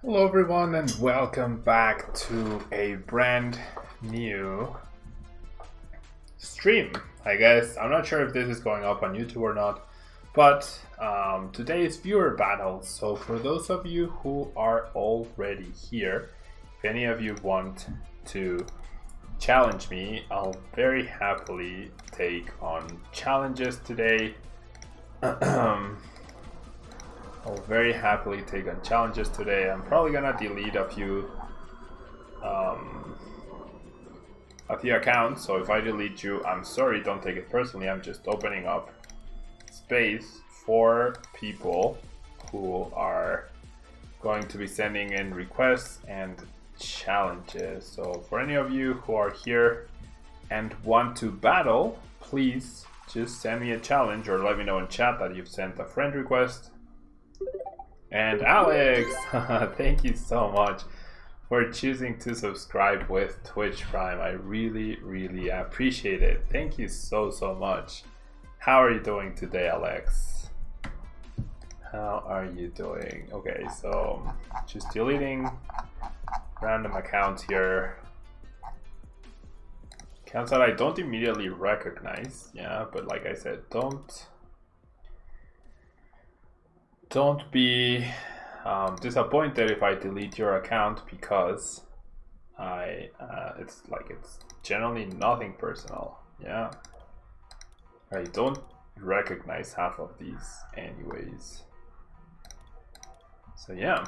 Hello everyone and welcome back to a brand new stream. I guess I'm not sure if this is going up on YouTube or not, but today is viewer battles. So for those of you who are already here, if any of you want to challenge me, I'll very happily take on challenges today. I'll very happily take on challenges today. I'm probably gonna delete a few accounts, so if I delete you, I'm sorry, don't take it personally. I'm just opening up space for people who are going to be sending in requests and challenges. So for any of you who are here and want to battle, please just send me a challenge or let me know in chat that you've sent a friend request. And Alex, thank you so much for choosing to subscribe with Twitch Prime. I really appreciate it. Thank you so much. How are you doing today, Alex? How are you doing? Okay, so just deleting random accounts here. Accounts that I don't immediately recognize. Yeah, but like I said, don't be disappointed if I delete your account, because it's generally nothing personal. Yeah, I don't recognize half of these anyways. So yeah,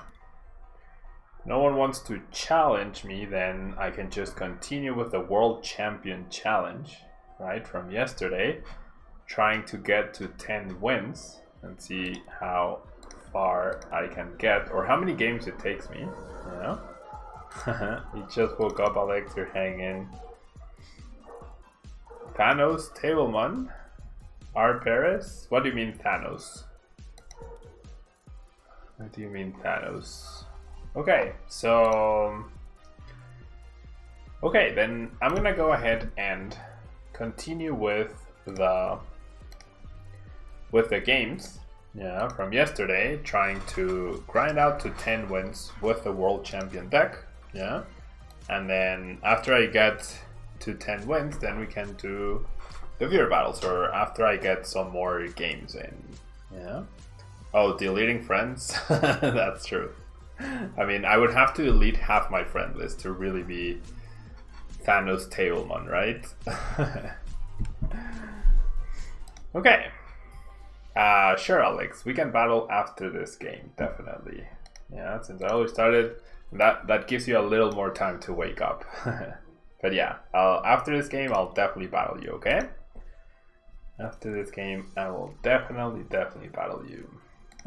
if no one wants to challenge me, then I can just continue with the World Champion Challenge, right, from yesterday, trying to get to 10 wins and see how far I can get, or how many games it takes me, you know? You just woke up, Alex, you're hanging. Thanos, Tableman, R. Perez? What do you mean Thanos? What do you mean Thanos? Okay, so... Okay, then I'm gonna go ahead and continue with the games. Yeah, from yesterday, trying to grind out to 10 wins with the World Champion deck. Yeah, and then after I get to 10 wins, then we can do the viewer battles, or after I get some more games in. Yeah. Oh, deleting friends? That's true. I mean, I would have to delete half my friend list to really be Thanos Tableman, right? Okay. Sure, Alex, we can battle after this game, definitely. Yeah, since I always started, that gives you a little more time to wake up. But yeah, after this game, I'll definitely battle you, okay? After this game, I will definitely battle you.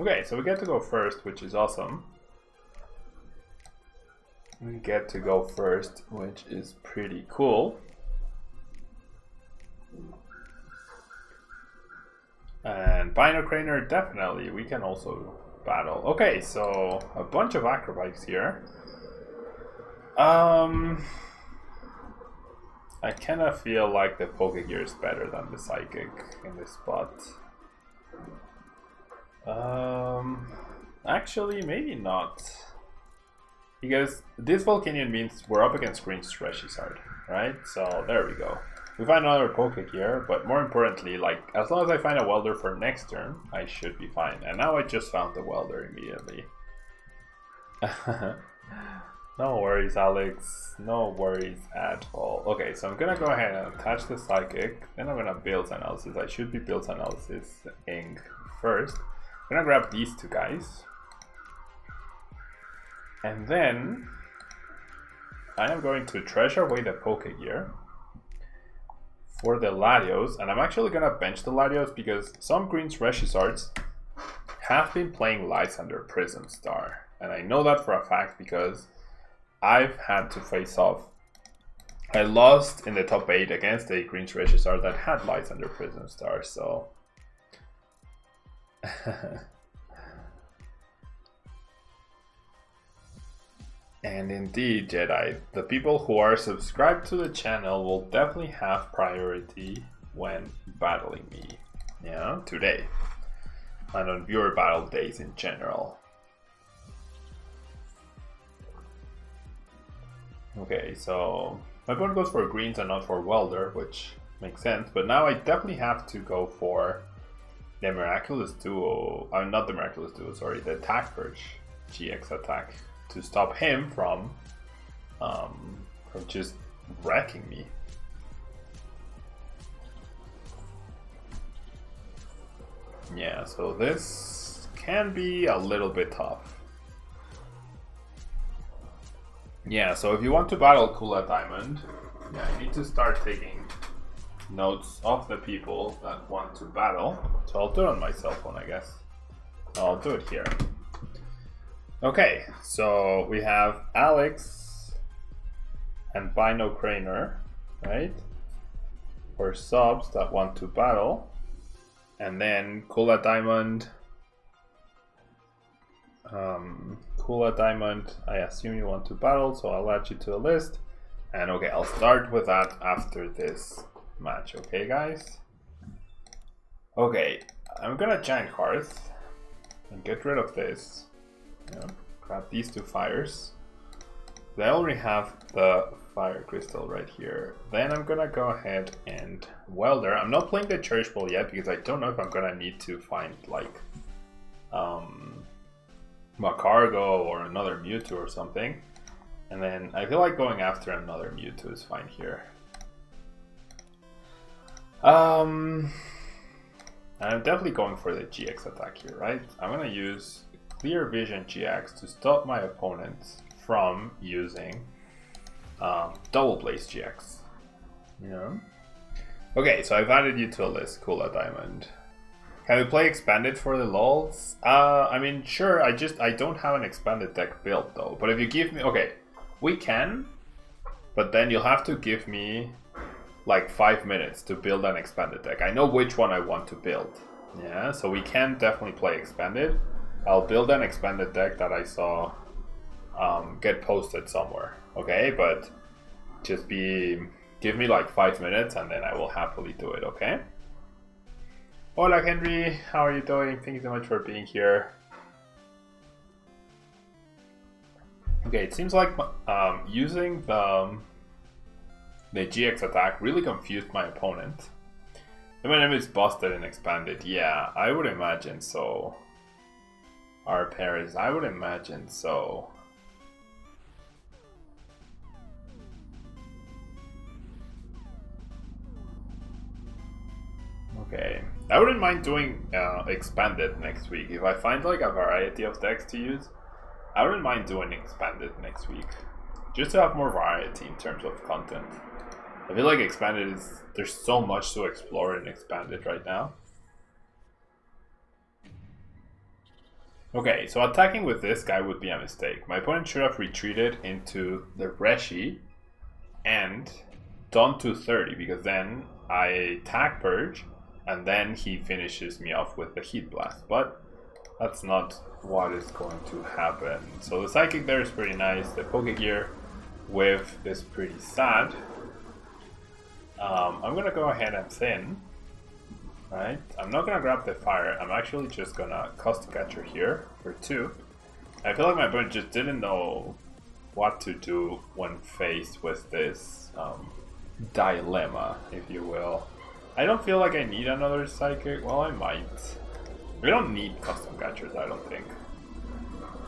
Okay, so we get to go first, which is awesome. We get to go first, which is pretty cool. And Bino Craner, definitely, we can also battle. Okay, so a bunch of acrobikes here. I kind of feel like the Pokegear is better than the Psychic in this spot. Actually, maybe not. Because this Volcanion means we're up against Green Stretchyzard, right? So there we go. We find another Pokegear, but more importantly, like, as long as I find a Welder for next turn, I should be fine. And now I just found the Welder immediately. No worries, Alex. No worries at all. Okay, so I'm gonna go ahead and attach the Psychic. Then I'm gonna build Analysis. I should be build Analysis ing first. I'm gonna grab these two guys. And then I am going to treasure away the Pokegear for the Latios, and I'm actually gonna bench the Latios because some Green Stretchyzards have been playing Lysander Prism Star, and I know that for a fact because I've had to face off. I lost in the top 8 against a Green Stretchyzard that had Lysander Prism Star, so And indeed, Jedi, the people who are subscribed to the channel will definitely have priority when battling me, yeah, today, and on viewer battle days in general. Okay, so my opponent goes for greens and not for welder, which makes sense. But now I definitely have to go for the Miraculous Duo. Not the Miraculous Duo, sorry, the Attack Purge GX attack to stop him from just wrecking me. Yeah, so this can be a little bit tough. Yeah, so if you want to battle Kula Diamond, yeah, you need to start taking notes of the people that want to battle. So I'll do it on my cell phone, I guess. I'll do it here. Okay, so we have Alex and Bino Craner, right? For subs that want to battle. And then Kula Diamond. Kula Diamond, I assume you want to battle, so I'll add you to a list. And okay, I'll start with that after this match, okay guys? Okay, I'm gonna Giant Hearth and get rid of this. Yeah, grab these two fires. They already have the fire crystal right here. Then I'm gonna go ahead and welder. I'm not playing the Cherish Ball yet because I don't know if I'm gonna need to find like Macargo or another Mewtwo or something. And then I feel like going after another Mewtwo is fine here. I'm definitely going for the GX attack here, right? I'm gonna use Clear Vision GX to stop my opponents from using Double Blaze GX. Yeah. Okay, so I've added you to a list, Kula Diamond. Can we play expanded for the lulz? I mean, sure. I don't have an expanded deck built though. But if you give me, okay, we can. But then you'll have to give me like 5 minutes to build an expanded deck. I know which one I want to build. Yeah, so we can definitely play expanded. I'll build an expanded deck that I saw get posted somewhere. Okay, but just give me like 5 minutes and then I will happily do it. Okay. Hola Henry, how are you doing? Thank you so much for being here. Okay, it seems like using the GX attack really confused my opponent. My name is busted and expanded. Yeah, I would imagine so. Our Paris, I would imagine so. Okay, I wouldn't mind doing expanded next week. If I find like a variety of decks to use, I wouldn't mind doing expanded next week. Just to have more variety in terms of content. I feel like expanded there's so much to explore in expanded right now. Okay, so attacking with this guy would be a mistake. My opponent should have retreated into the Reshi and done 230 because then I attack Purge and then he finishes me off with the Heat Blast. But that's not what is going to happen. So the Psychic there is pretty nice. The Pokegear with is pretty sad. I'm gonna go ahead and thin. Right? I'm not gonna grab the fire. I'm actually just gonna Cost Catcher here for 2. I feel like my opponent just didn't know what to do when faced with this dilemma, if you will. I don't feel like I need another Psychic. Well, I might. We don't need Custom Catchers, I don't think.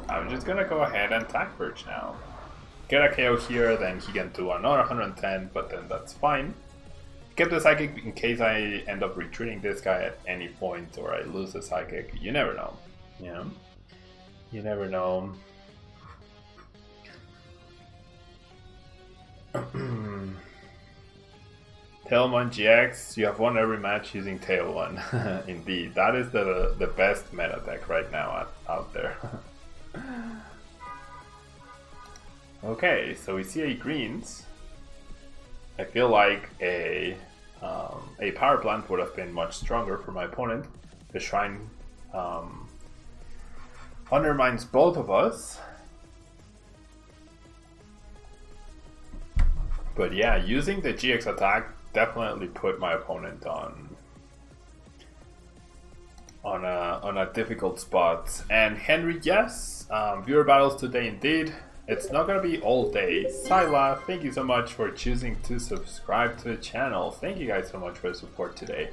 I'm just gonna go ahead and attack Purge now. Get a KO here, then he can do another 110, but then that's fine. Kept the Psychic in case I end up retreating this guy at any point or I lose the Psychic. You never know. Yeah. You never know. Tailwind GX, you have won every match using Tailwind. Indeed, that is the best meta deck right now out there. Okay, so we see a greens. I feel like a power plant would have been much stronger for my opponent. The shrine undermines both of us. But yeah, using the GX attack definitely put my opponent on a difficult spot. And Henry, yes, viewer battles today indeed. It's not gonna be all day. Sila, thank you so much for choosing to subscribe to the channel. Thank you guys so much for the support today.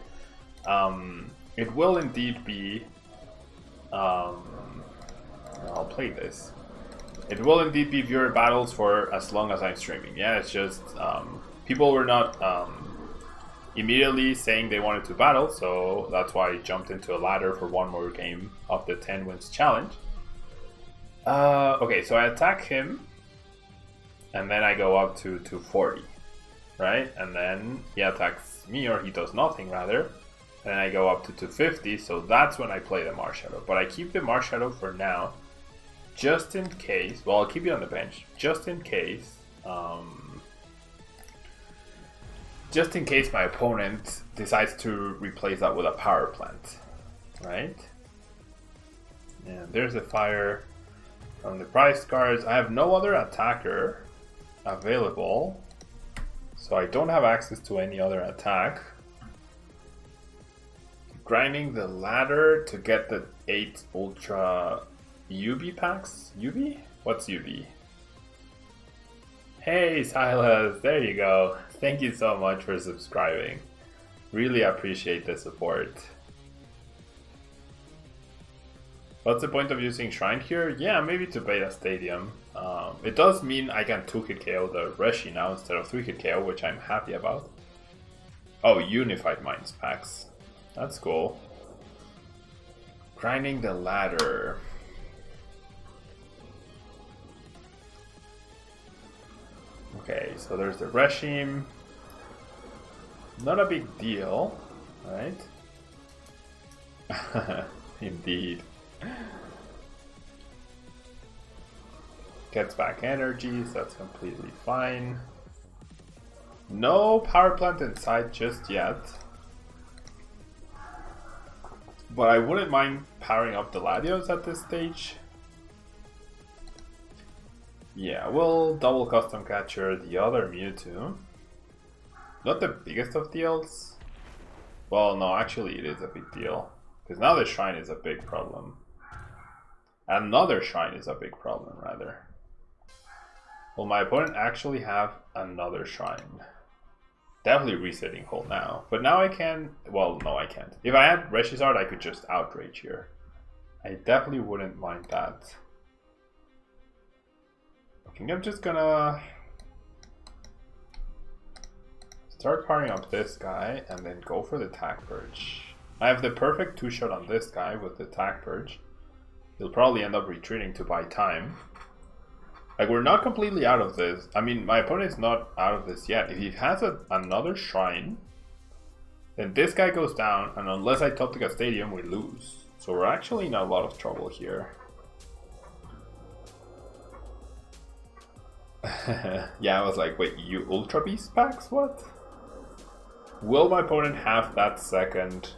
It will indeed be... I'll play this. It will indeed be viewer battles for as long as I'm streaming. Yeah, it's just... people were not immediately saying they wanted to battle, so that's why I jumped into a ladder for one more game of the 10 wins challenge. Okay, so I attack him, and then I go up to 40, right? And then he attacks me, or he does nothing rather, and then I go up to 250, so that's when I play the Marshadow. But I keep the Marshadow for now, just in case. Well, I'll keep it on the bench, just in case my opponent decides to replace that with a power plant, right? And there's a fire from the prize cards. I have no other attacker available, so I don't have access to any other attack. Grinding the ladder to get the 8 Ultra UB packs? UB? What's UB? Hey Silas, there you go. Thank you so much for subscribing. Really appreciate the support. What's the point of using Shrine here? Yeah, maybe to bait a stadium. It does mean I can 2-hit KO the Reshi now instead of 3-hit KO, which I'm happy about. Oh, Unified Minds packs. That's cool. Grinding the ladder. Okay, so there's the Reshim. Not a big deal, right? Indeed. Gets back energies, that's completely fine. No power plant inside just yet. But I wouldn't mind powering up the Latios at this stage. Yeah, we'll double custom capture the other Mewtwo. Not the biggest of deals. Well, no, actually it is a big deal. Because now the Shrine is a big problem. Another Shrine is a big problem, rather. Will my opponent actually have another Shrine? Definitely resetting Hole now. But now I can... Well, no, I can't. If I had Reshizard, I could just Outrage here. I definitely wouldn't mind that. I think I'm just gonna... start powering up this guy and then go for the Attack Purge. I have the perfect 2-shot on this guy with the Attack Purge. He'll probably end up retreating to buy time. Like, we're not completely out of this. I mean, my opponent is not out of this yet. If he has another Shrine, then this guy goes down, and unless I top deck a stadium, we lose. So we're actually in a lot of trouble here. Yeah, I was like, wait, you Ultra Beast packs? What? Will my opponent have that second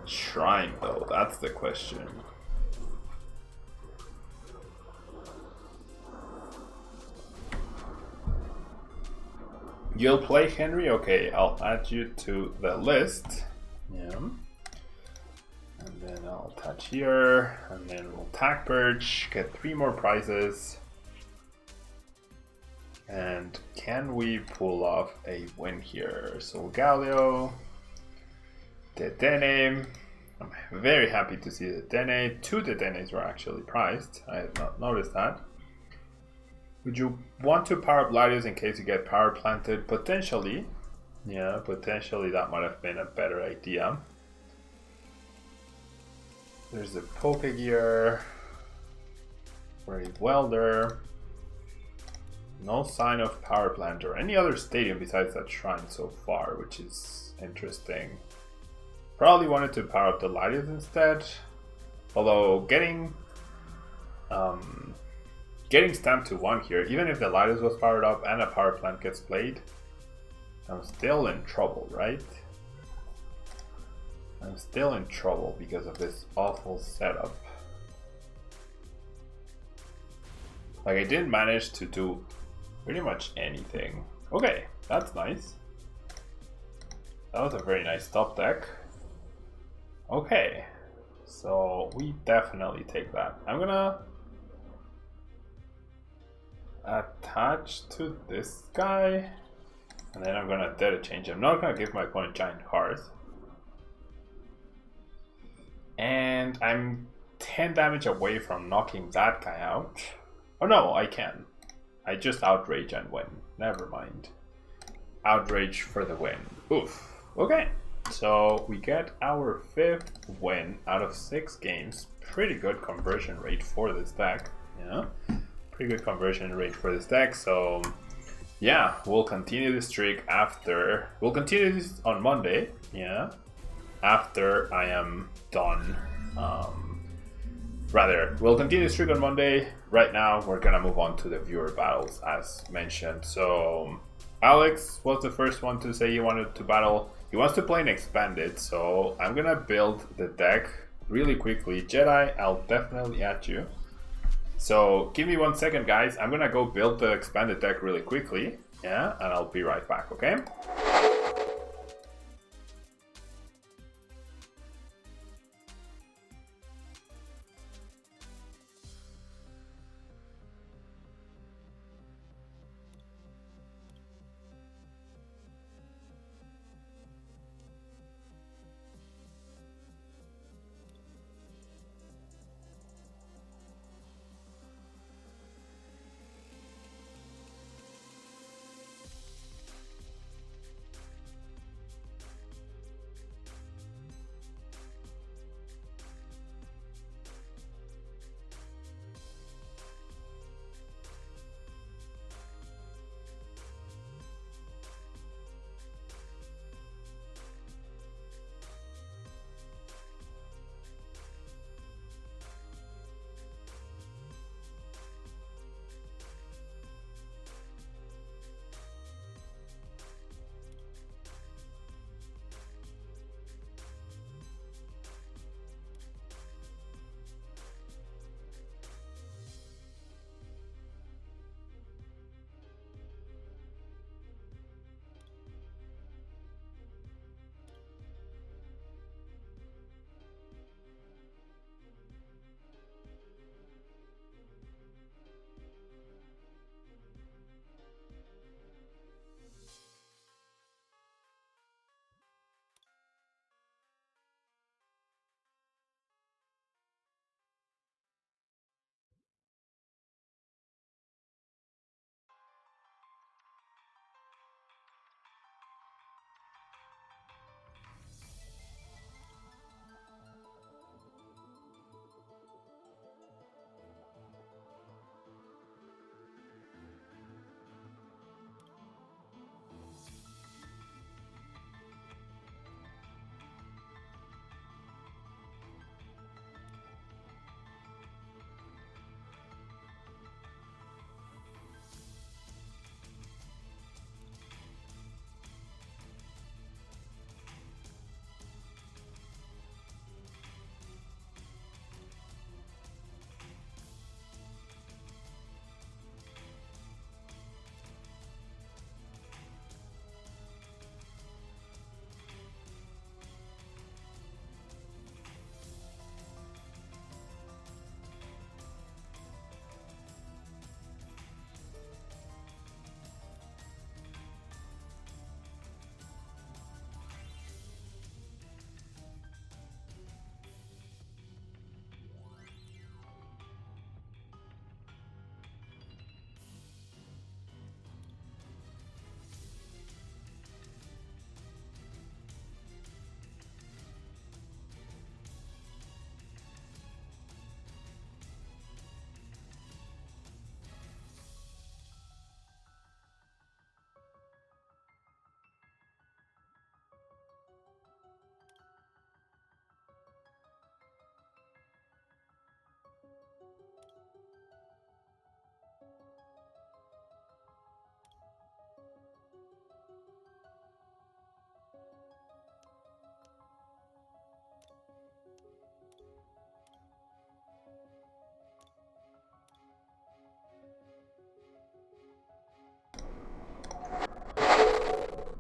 Shrine, though? That's the question. You'll play Henry? Okay, I'll add you to the list. Yeah. And then I'll touch here, and then we'll Attack Purge, get 3 more prizes. And can we pull off a win here? So Galio, Dedenne. I'm very happy to see the Dedenne. 2 Dedennes were actually prized. I had not noticed that. Would you want to power up Latios in case you get power planted? Potentially. Yeah, potentially that might have been a better idea. There's the Pokegear. Very Welder. No sign of power plant or any other stadium besides that Shrine so far, which is interesting. Probably wanted to power up the Latios instead. Although getting stamped to 1 here, even if the Latios was powered up and a power plant gets played, I'm still in trouble, right? I'm still in trouble because of this awful setup. Like, I didn't manage to do pretty much anything. Okay, that's nice. That was a very nice top deck. Okay, so we definitely take that. I'm gonna attach to this guy. And then I'm gonna data change. I'm not gonna give my opponent giant cards. And I'm 10 damage away from knocking that guy out. Oh no, I can. I just outrage and win. Never mind. Outrage for the win. Oof. Okay. So we get our 5th win out of 6 games. Pretty good conversion rate for this deck. Yeah. Pretty good conversion rate for this deck. So yeah, we'll continue this streak after. We'll continue this on Monday. Yeah. After I am done. We'll continue the streak on Monday. Right now, we're gonna move on to the viewer battles, as mentioned. So, Alex was the first one to say he wanted to battle. He wants to play an expanded, so I'm gonna build the deck really quickly. Jedi, I'll definitely add you. So, give me 1 second, guys. I'm gonna go build the expanded deck really quickly. Yeah, and I'll be right back, okay?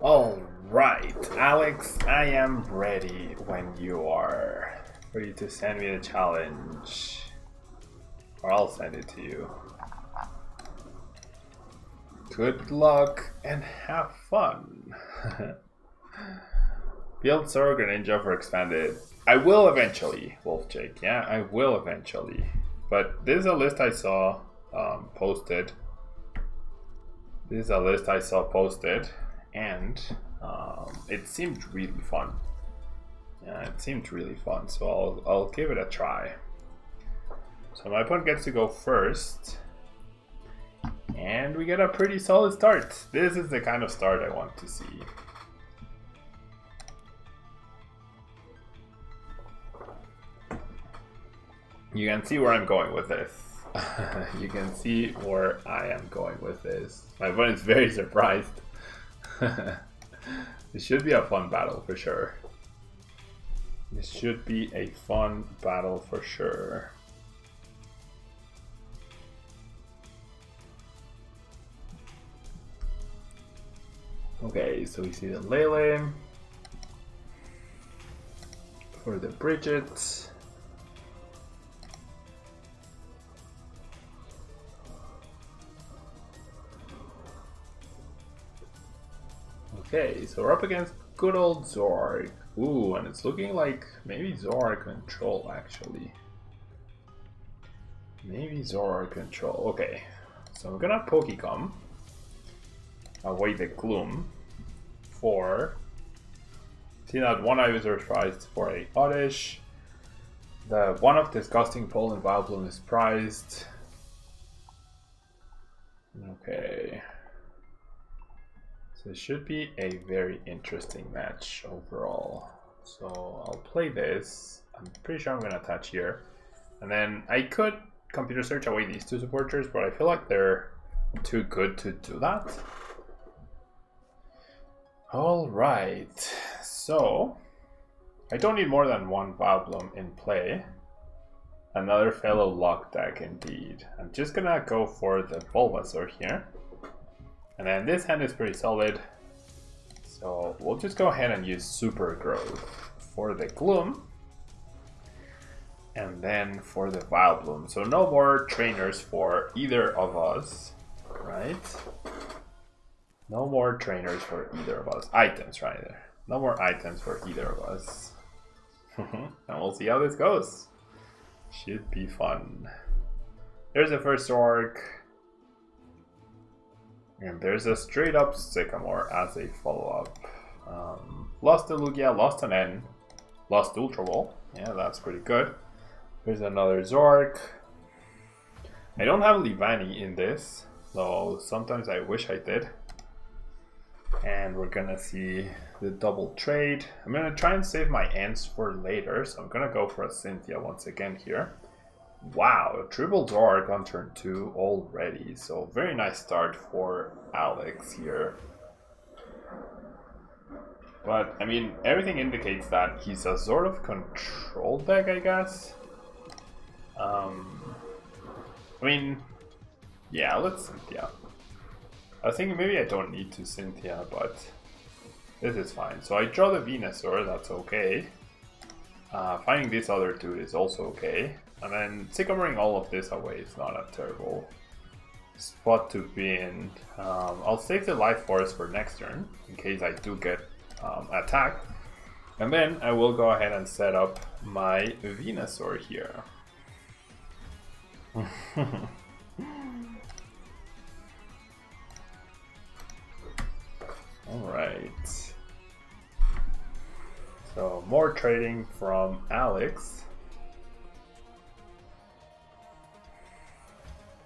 Alright, Alex, I am ready when you are. For you to send me the challenge. Or I'll send it to you. Good luck and have fun. Build Sword Greninja for expanded. I will eventually, Wolfjake. Yeah, I will eventually. But this is a list I saw posted. This is a list I saw posted, and it seemed really fun. Yeah, it seemed really fun. So I'll give it a try. So my opponent gets to go first. And we get a pretty solid start. This is the kind of start I want to see. You can see where I'm going with this. You can see where I am going with this. My opponent's very surprised. This should be a fun battle for sure. This should be a fun battle for sure. Okay, so we see the Lele for the Bridget. Okay, so we're up against good old Zorg. Ooh, and it's looking like maybe Zorg control actually. Maybe Zorg control. Okay, so I'm gonna Pokecom away the Gloom for see that one user prized for a Oddish. The one of Disgusting Pole and Vileplume is prized. Okay. So it should be a very interesting match overall. So I'll play this. I'm pretty sure I'm going to attach here. And then I could computer search away these two supporters, but I feel like they're too good to do that. Alright, so I don't need more than one Vileplume in play. Another fellow lock deck indeed. I'm just going to go for the Bulbasaur here. And then this hand is pretty solid, so we'll just go ahead and use Super Growth for the Gloom, and then for the Vileplume. So no more trainers for either of us, right? No more trainers for either of us. Items, right? No more items for either of us. And we'll see how this goes. Should be fun. There's the first Zork. And there's a straight up Sycamore as a follow-up. Lost to Lugia, lost an N, lost to Ultra Ball. Yeah, that's pretty good. There's another Zork. I don't have Leavanny in this, though sometimes I wish I did. And we're gonna see the double trade. I'm gonna try and save my Ents for later, so I'm gonna go for a Cynthia once again here. Wow, triple Zork on turn 2 already, so very nice start for Alex here. But, I mean, everything indicates that he's a sort of control deck, I guess. I mean, yeah, let's Cynthia. I was thinking maybe I don't need to Cynthia, but this is fine. So I draw the Venusaur, that's okay. Finding this other dude is also okay. And then Sycamoring all of this away is not a terrible spot to be in. I'll save the Life Force for next turn, in case I do get attacked. And then I will go ahead and set up my Venusaur here. Alright. So more trading from Alex.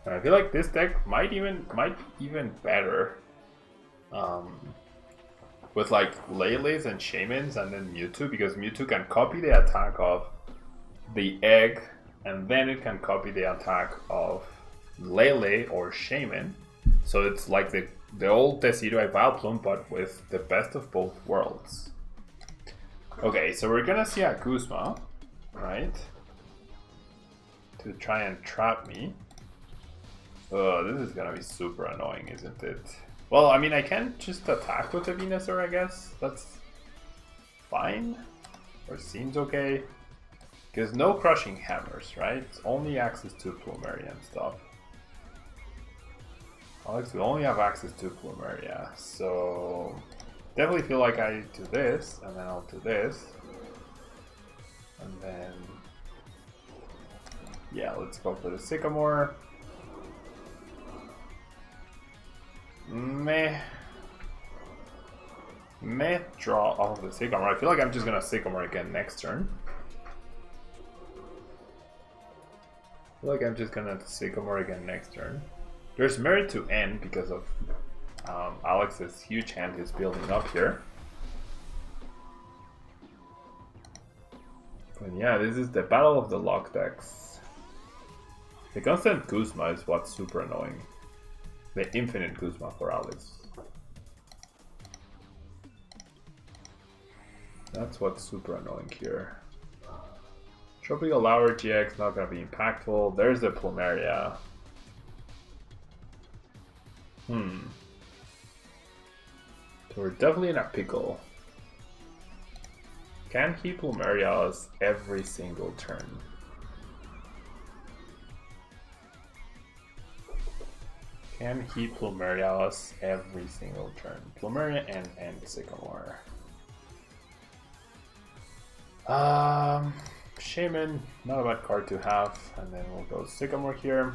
And I feel like this deck might be even better with like Lele's and Shamans and then Mewtwo, because Mewtwo can copy the attack of the egg and then it can copy the attack of Lele or Shaman. So it's like the old Decidueye Vileplume, but with the best of both worlds. Okay, so we're gonna see a Guzma, right? To try and trap me. This is gonna be super annoying, isn't it? Well, I mean, I can't just attack with the Venusaur, I guess. That's fine. Or seems okay. Because no crushing hammers, right? Only access to Plumeria and stuff. Alex will only have access to Plumeria, so definitely feel like I do this, and then I'll do this. And then, yeah, let's go for the Sycamore. Meh, draw off of the Sycamore. I feel like I'm just gonna Sycamore again next turn. I feel like I'm just gonna Sycamore again next turn. There's merit to end because of Alex's huge hand is building up here. But yeah, this is the battle of the lock decks. The constant Guzma is what's super annoying. The infinite Guzma for Alex. That's what's super annoying here. Tropical Lower GX not gonna be impactful. There's the Plumeria. So we're definitely in a pickle. Can he Plumeria us every single turn? Can he Plumeria us every single turn? Plumeria and Sycamore. Shaman, not a bad card to have. And then we'll go Sycamore here.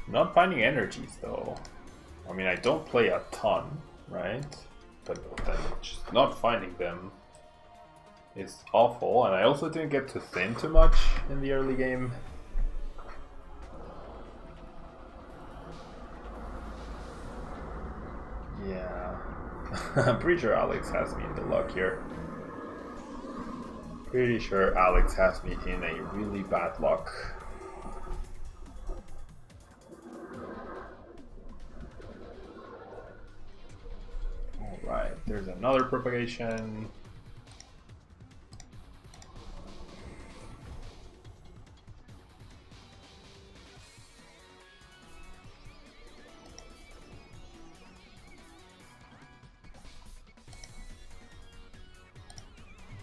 Not finding energies though. I mean, I don't play a ton, right? But then just not finding them is awful. And I also didn't get to thin too much in the early game. Yeah. I'm pretty sure Alex has me in the luck here. Pretty sure Alex has me in a really bad luck. Alright, there's another propagation.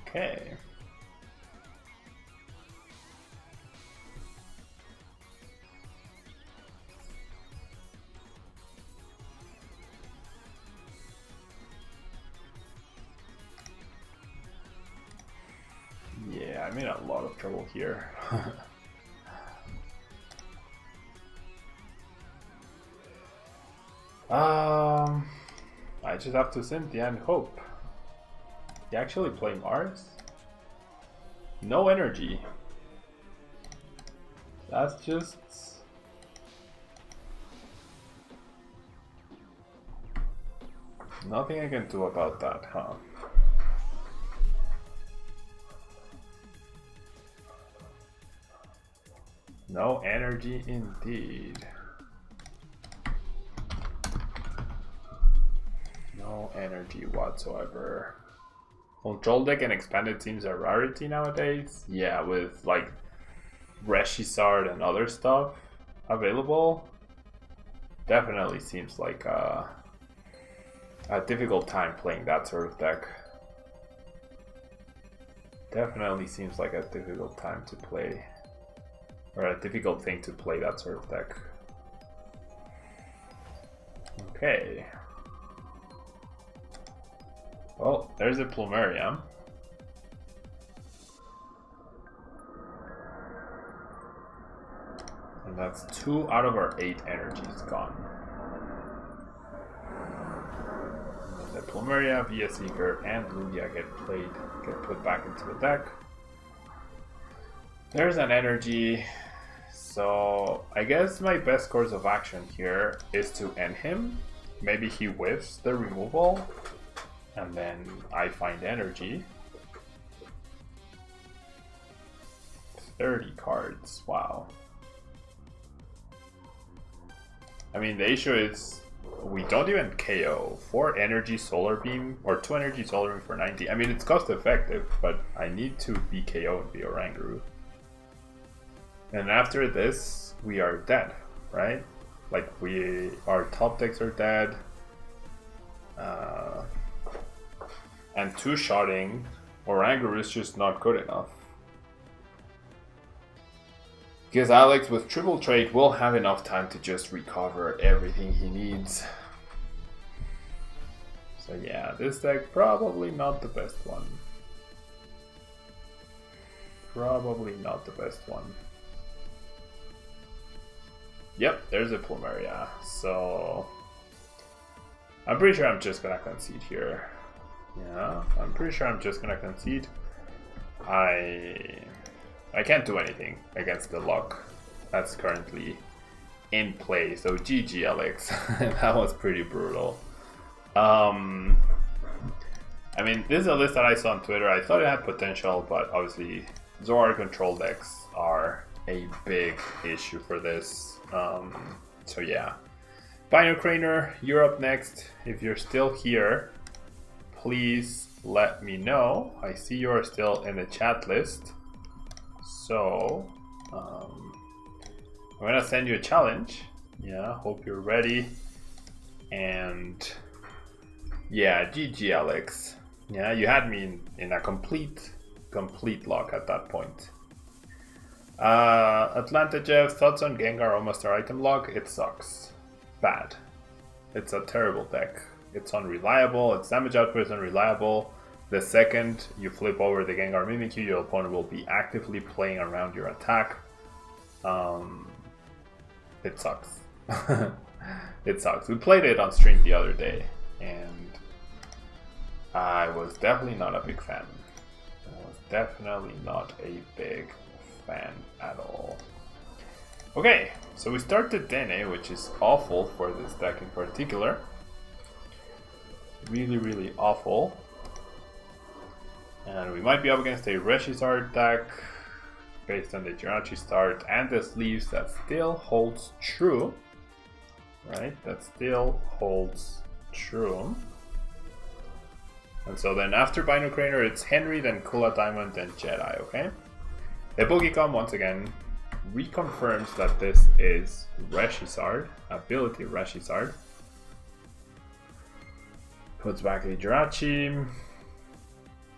Okay. Yeah, I'm in a lot of trouble here. I just have to Cynthia and hope. You actually play Mars? No energy. That's just... nothing I can do about that, huh? No energy indeed. No energy whatsoever. Control deck and expanded seems a rarity nowadays. Yeah, with like Reshizard and other stuff available. Definitely seems like a difficult time playing that sort of deck. Definitely seems like a difficult time to play. Or a difficult thing to play that sort of deck. Okay. Well, there's a Plumeria. And that's 2 out of our 8 energies gone. And the Plumeria, Via Seeker, and Lugia get put back into the deck. There's an energy. So I guess my best course of action here is to end him. Maybe he whiffs the removal. And then I find energy. 30 cards, wow. I mean, the issue is we don't even KO. 4 energy solar beam or 2 energy solar beam for 90. I mean, it's cost effective, but I need to be KO and be Oranguru. And after this, we are dead, right? Like, our top decks are dead. And 2-shotting Oranguru is just not good enough. Because Alex with triple trade will have enough time to just recover everything he needs. So yeah, this deck probably not the best one. Probably not the best one. Yep, there's a Plumeria. So I'm pretty sure I'm just gonna concede here. Yeah, I'm pretty sure I'm just gonna concede. I can't do anything against the luck that's currently in play. So GG, Alex. That was pretty brutal. I mean, this is a list that I saw on Twitter. I thought it had potential, but obviously Zora control decks are a big issue for this. So yeah. Bino Craner, you're up next. If you're still here, please let me know. I see you're still in the chat list. So, I'm gonna send you a challenge. Yeah, hope you're ready. And yeah, GG, Alex. Yeah, you had me in a complete lock at that point. Atlanta Jeff, thoughts on Gengar almost our item lock? It sucks. Bad. It's a terrible deck. It's unreliable, its damage output is unreliable. The second you flip over the Gengar Mimikyu, your opponent will be actively playing around your attack. It sucks. It sucks. We played it on stream the other day, and I was definitely not a big fan. I was definitely not a big fan at all. Okay, so we start the Dene, which is awful for this deck in particular. Really, really awful. And we might be up against a Reshizard deck based on the Jirachi start and the sleeves that still holds true. Right? That still holds true. And so then after Bino Craner, it's Henry, then Kula Diamond, then Jedi, okay? The Bogicom once again reconfirms that this is Reshizard, ability Reshizard. Puts back a Jirachi.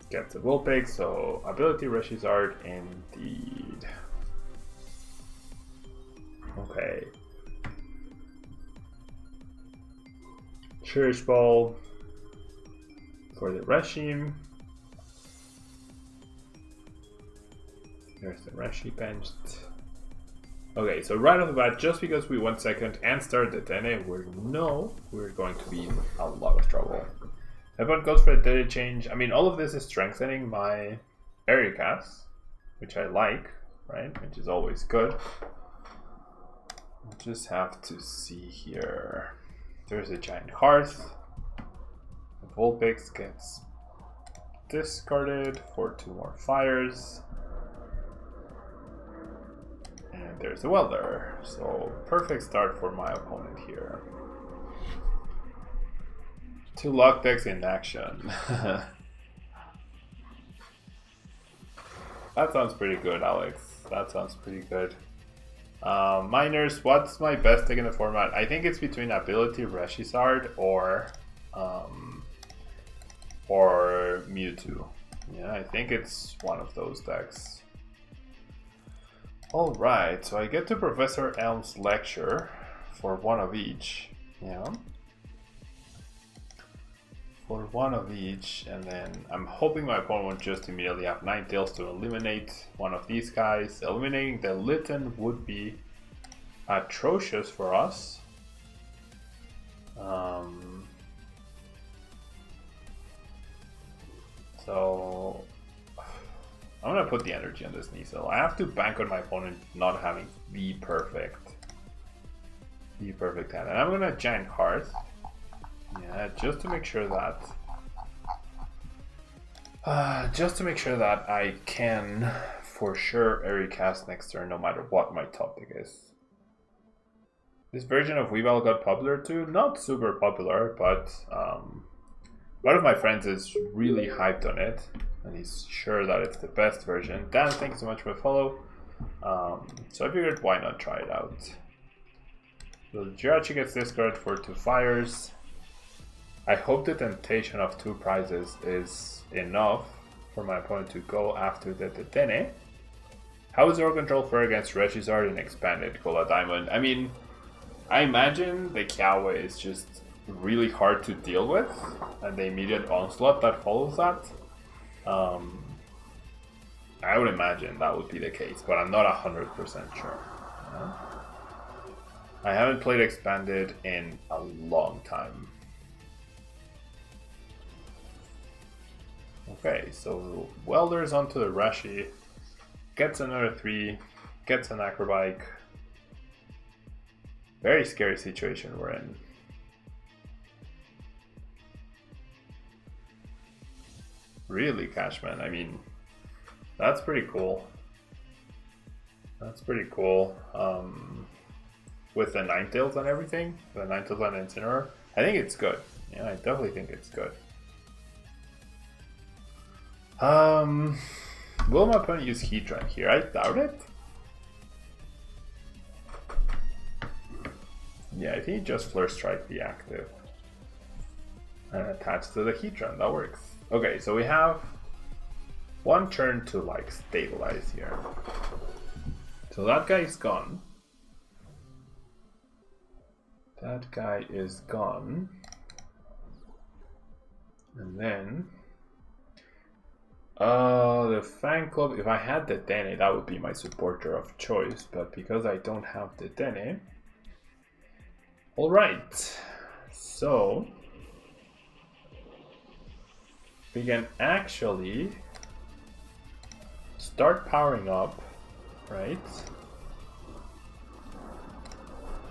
Gets a Vulpix, so ability Reshizard indeed. Okay. Cherish Ball for the Reshi. There's the Reshi benched. Okay, so right off the bat, just because we went second and started the Dene, we know we're going to be in a lot of trouble. Everyone goes for a data change. I mean, all of this is strengthening my area cast, which I like, right? Which is always good. We'll just have to see here. There's a Giant Hearth. The Vulpix gets discarded for 2 more fires. And there's a Welder. So, perfect start for my opponent here. 2 lock decks in action. That sounds pretty good, Alex. That sounds pretty good. Miners, what's my best deck in the format? I think it's between ability Reshizard or Mewtwo. Yeah, I think it's one of those decks. Alright, so I get to Professor Elm's lecture for 1 of each. Yeah. For 1 of each, and then I'm hoping my opponent won't just immediately have Ninetales to eliminate one of these guys. Eliminating the Litten would be atrocious for us. So I'm gonna put the energy on this Kneasel. I have to bank on my opponent not having the perfect hand, and I'm gonna Giant Hearth. Yeah, just to make sure that I can for sure area cast next turn no matter what my top deck is. This version of Weavile got popular too. Not super popular, but one of my friends is really hyped on it and he's sure that it's the best version. Dan, thanks so much for the follow. So I figured why not try it out. So Jirachi gets discarded for 2 fires. I hope the temptation of 2 prizes is enough for my opponent to go after the Dene. How is your control fare against Regizard and expanded Kula Diamond? I mean, I imagine the Kiawe is just really hard to deal with, and the immediate onslaught that follows that. I would imagine that would be the case, but I'm not 100% sure. I haven't played expanded in a long time. Okay, so Welders onto the Rashi, gets another 3, gets an acrobike. Very scary situation we're in. Really, Cashman, I mean, that's pretty cool. That's pretty cool. With the Ninetales and everything, the Ninetales and Incineroar, I think it's good. Yeah, I definitely think it's good. Will my opponent use Heatran here? I doubt it. Yeah, I think just Flare Strike be active. And attach to the Heatran, that works. Okay, so we have one turn to like stabilize here. So that guy is gone. That guy is gone. And then the Fan Club, if I had the Dene, that would be my supporter of choice, but because I don't have the Dene. Alright, so we can actually start powering up, right?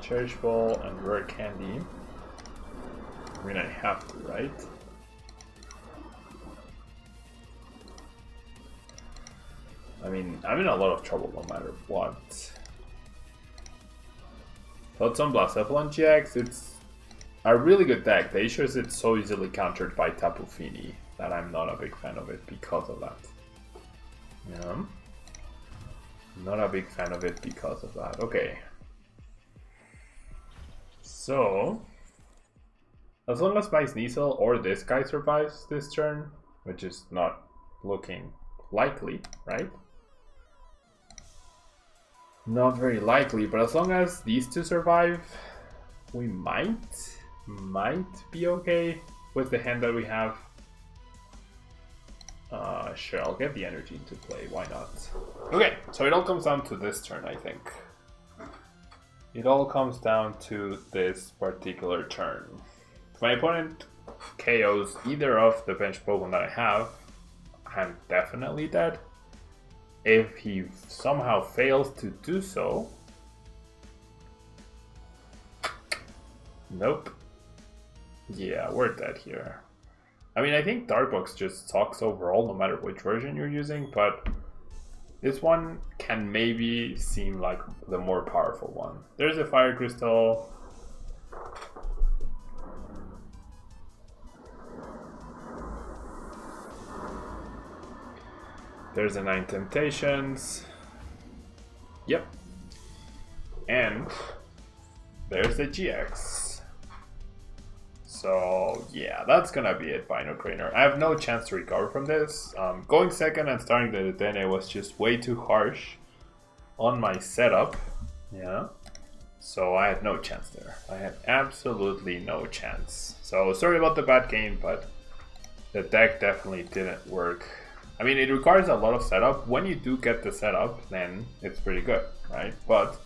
Cherish Ball and Rare Candy. I mean, I have to, right? I mean, I'm in a lot of trouble no matter what. Thoughts on Blacephalon GX? It's a really good deck. The issue is it's so easily countered by Tapu Fini that I'm not a big fan of it because of that. Yeah. Not a big fan of it because of that. Okay. So, as long as my Sneasel or this guy survives this turn, which is not looking likely, right? Not very likely, but as long as these two survive, we might be okay with the hand that we have. Sure, I'll get the energy into play, why not? Okay, so it all comes down to this turn, I think. It all comes down to this particular turn. If my opponent KOs either of the bench Pokemon that I have, I'm definitely dead. If he somehow fails to do so, nope. Yeah, we're dead here. I mean, I think Darkbox just sucks overall, no matter which version you're using, but this one can maybe seem like the more powerful one. There's a Fire Crystal. There's the 9 Temptations. Yep. And there's the GX. So yeah, that's gonna be it, Bino Trainer. I have no chance to recover from this. Going second and starting the Dene was just way too harsh on my setup. Yeah. So I had no chance there. I had absolutely no chance. So sorry about the bad game, but the deck definitely didn't work. I mean, it requires a lot of setup. When you do get the setup, then it's pretty good, right? But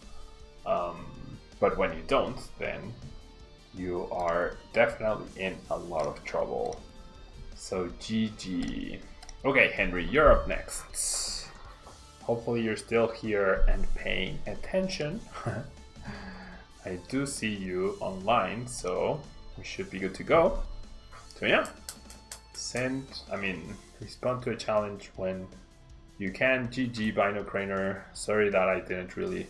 when you don't, then you are definitely in a lot of trouble. So GG. Okay, Henry, you're up next. Hopefully you're still here and paying attention. I do see you online, so we should be good to go. So yeah, respond to a challenge when you can. GG, Bino Craner. Sorry that I didn't really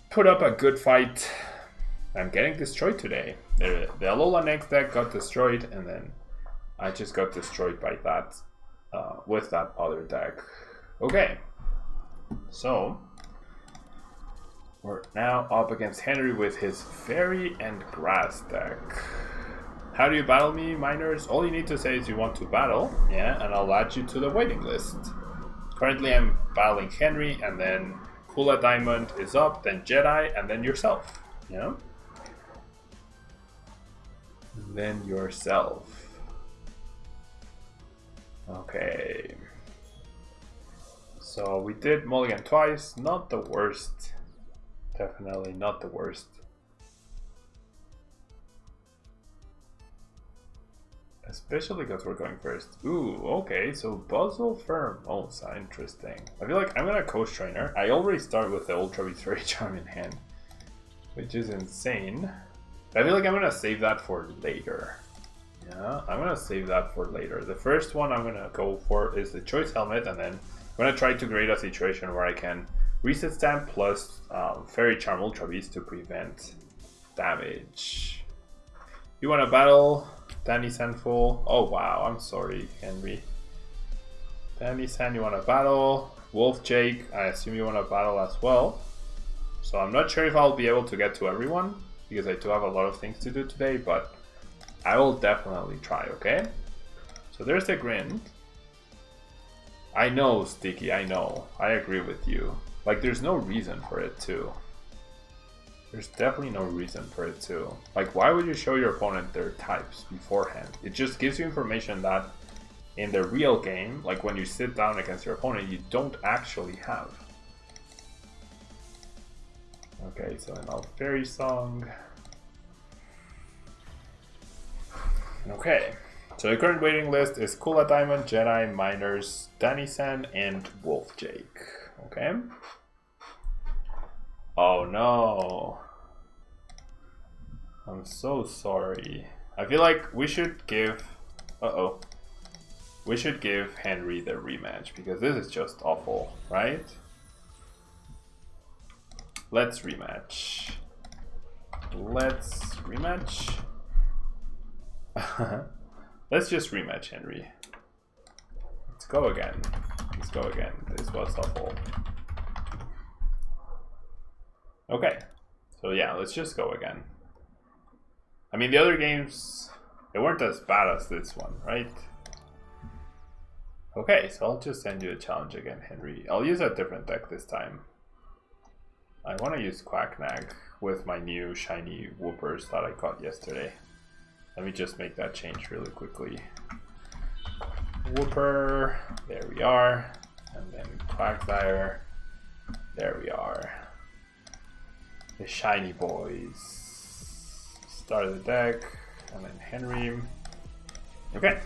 put up a good fight. I'm getting destroyed today. The Alola next deck got destroyed, and then I just got destroyed by that with that other deck. Okay, so we're now up against Henry with his Fairy and Grass deck. How do you battle me, miners? All you need to say is you want to battle, yeah, and I'll add you to the waiting list. Currently I'm battling Henry, and then Kula Diamond is up, then Jedi, and then yourself. Yeah? And then yourself. Okay. So we did mulligan twice, not the worst. Definitely not the worst. Especially because we're going first. Ooh, okay, so Buzzle Firm. Oh, so interesting. I feel like I'm gonna coach trainer. I already start with the Ultra Beast Fairy Charm in hand, which is insane. I feel like I'm gonna save that for later. Yeah, I'm gonna save that for later. The first one I'm gonna go for is the Choice Helmet, and then I'm gonna try to create a situation where I can Reset Stamp plus Fairy Charm Ultra Beast to prevent damage. You wanna battle Danny Sanful? Oh wow, I'm sorry, Henry. Danny San, you wanna battle? Wolf Jake, I assume you wanna battle as well. So I'm not sure if I'll be able to get to everyone, because I do have a lot of things to do today, but I will definitely try, okay? So there's the Grind. I know, Sticky, I know. I agree with you. Like, there's no reason for it to. There's definitely no reason for it to. Like, why would you show your opponent their types beforehand? It just gives you information that in the real game, like when you sit down against your opponent, you don't actually have. Okay, so an Elf Fairy Song. Okay, so the current waiting list is Kula Diamond, Jedi, Miners, Danny San, and Wolf Jake. Okay. Oh no. I'm so sorry. I feel like we should give... We should give Henry the rematch, because this is just awful, right? Let's rematch. Let's rematch. Let's just rematch Henry. Let's go again. Let's go again. This was awful. Okay. So yeah, let's just go again. I mean, the other games, they weren't as bad as this one, right? Okay, so I'll just send you a challenge again, Henry. I'll use a different deck this time. I want to use Quagnag with my new shiny Whoopers that I caught yesterday. Let me just make that change really quickly. Whooper, there we are. And then Quagsire, there we are. The shiny boys. Start of the deck, and then Henry. Okay.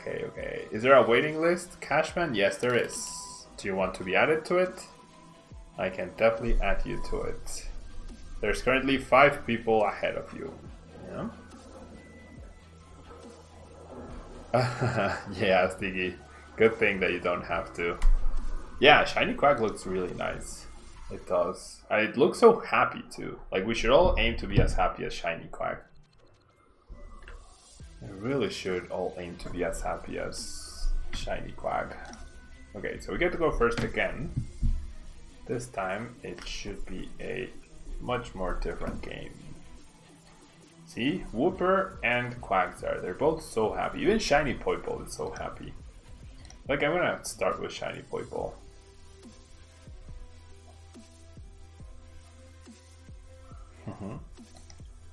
Okay. Is there a waiting list, Cashman? Yes, there is. Do you want to be added to it? I can definitely add you to it. There's currently 5 people ahead of you. Yeah? Yeah, Sticky. Good thing that you don't have to. Yeah, Shiny Quack looks really nice. It does. And it looks so happy too. Like, we should all aim to be as happy as Shiny Quack. We really should all aim to be as happy as Shiny Quack. Okay, so we get to go first again. This time it should be a much more different game. See? Whooper and Quagsire. They're both so happy. Even Shiny Poipo is so happy. Like, I'm gonna start with Shiny Poipo.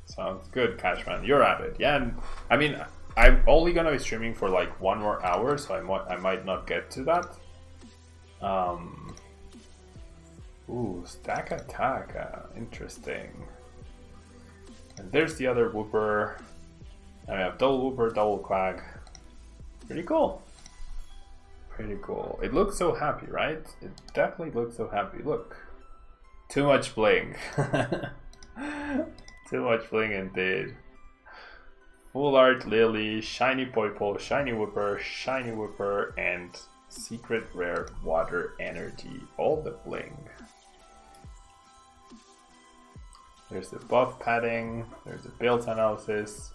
Sounds good, Cashman. You're at it. Yeah, and I mean, I'm only gonna be streaming for like 1 more hour, so I might not get to that. Ooh, Stack Attack. Interesting. And there's the other Whooper. And we have double Whooper, double Quag. Pretty cool. Pretty cool. It looks so happy, right? It definitely looks so happy. Look. Too much bling. Too much bling indeed. Full Art Lily, Shiny Poipo, Shiny Whooper, and Secret Rare Water Energy. All the bling. There's the buff padding, there's the build analysis.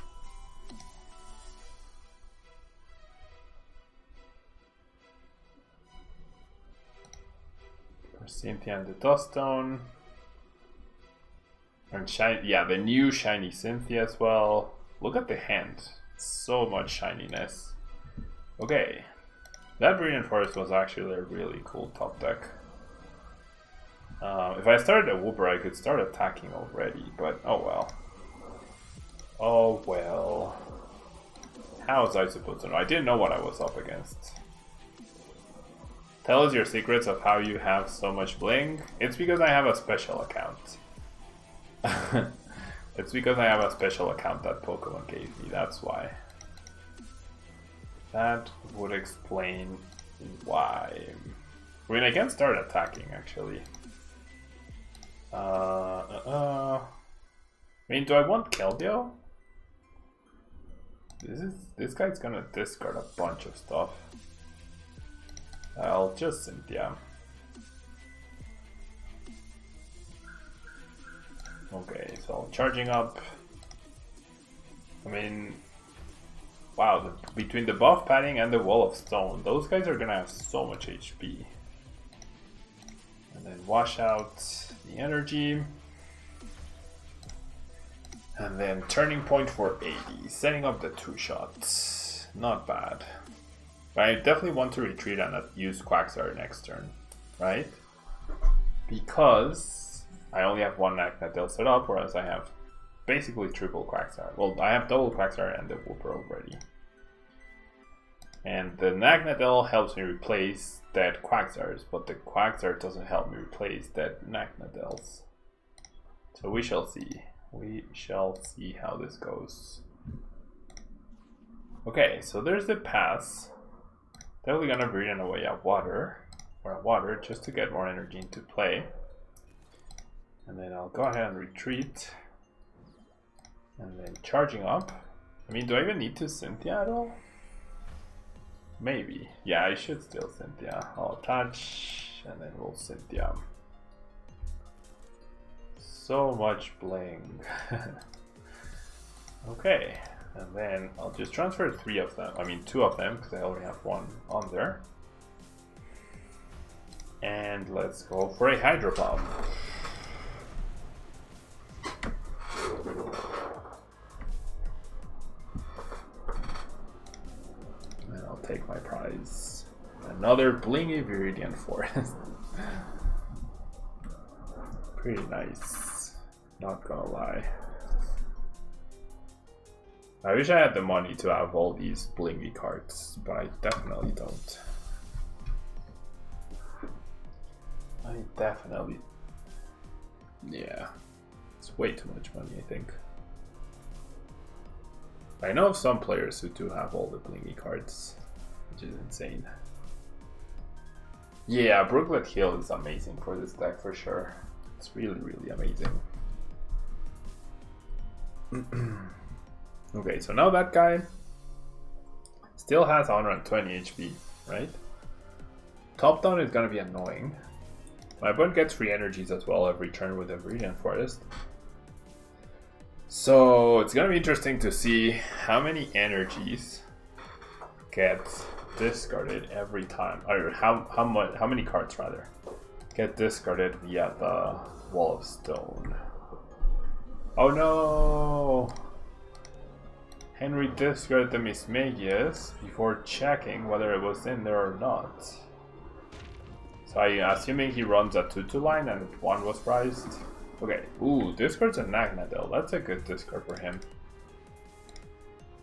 For Cynthia and the Duststone. And shiny, yeah, the new shiny Cynthia as well. Look at the hand. So much shininess. Okay. That Brilliant Forest was actually a really cool top deck. If I started a Wooper, I could start attacking already, but oh well. Oh well. How was I supposed to know? I didn't know what I was up against. Tell us your secrets of how you have so much bling. It's because I have a special account. It's because I have a special account that Pokemon gave me, that's why. That would explain why. I mean, I can start attacking, actually. I mean, do I want Keldeo? This guy's gonna discard a bunch of stuff. I'll just Cynthia. Okay, so charging up. I mean, wow, between the buff padding and the wall of stone, those guys are gonna have so much HP. And then wash out the energy. And then turning point for 80, setting up the 2 shots. Not bad. But I definitely want to retreat and use Quagsire next turn, right? Because I only have one Nagnadel set up, whereas I have basically triple Quagsire. Well, I have double Quagsire and the Wooper already. And the Nagnadel helps me replace dead Quagsires, but the Quagsire doesn't help me replace dead Nagnadels. So we shall see. We shall see how this goes. Okay, so there's the pass. Definitely gonna breathe away a water, or a water, just to get more energy into play. And then I'll go ahead and retreat. And then charging up. I mean, do I even need to Cynthia at all? Maybe. Yeah, I should still Cynthia. I'll attach, and then we'll Cynthia. So much bling. Okay, and then I'll just transfer 3 of them. I mean 2 of them, because I already have 1 on there. And let's go for a Hydro Pump. And I'll take my prize. Another blingy Viridian Forest. Pretty nice. Not gonna lie. I wish I had the money to have all these blingy cards, but I definitely don't. Yeah. It's way too much money, I think. I know of some players who do have all the blingy cards, which is insane. Yeah, Brooklet Hill is amazing for this deck for sure. It's really, really amazing. Okay, so now that guy still has 120 HP, right? Top down is gonna be annoying. My opponent gets free energies as well every turn with a Viridian Forest. So it's gonna be interesting to see how many energies get discarded every time, or how many cards rather get discarded via the Wall of Stone. Oh no! Henry discarded the Mismagius before checking whether it was in there or not. So I'm assuming he runs a 2-2 line and 1 was prized. Okay, ooh, discards a Nagnadel. That's a good discard for him.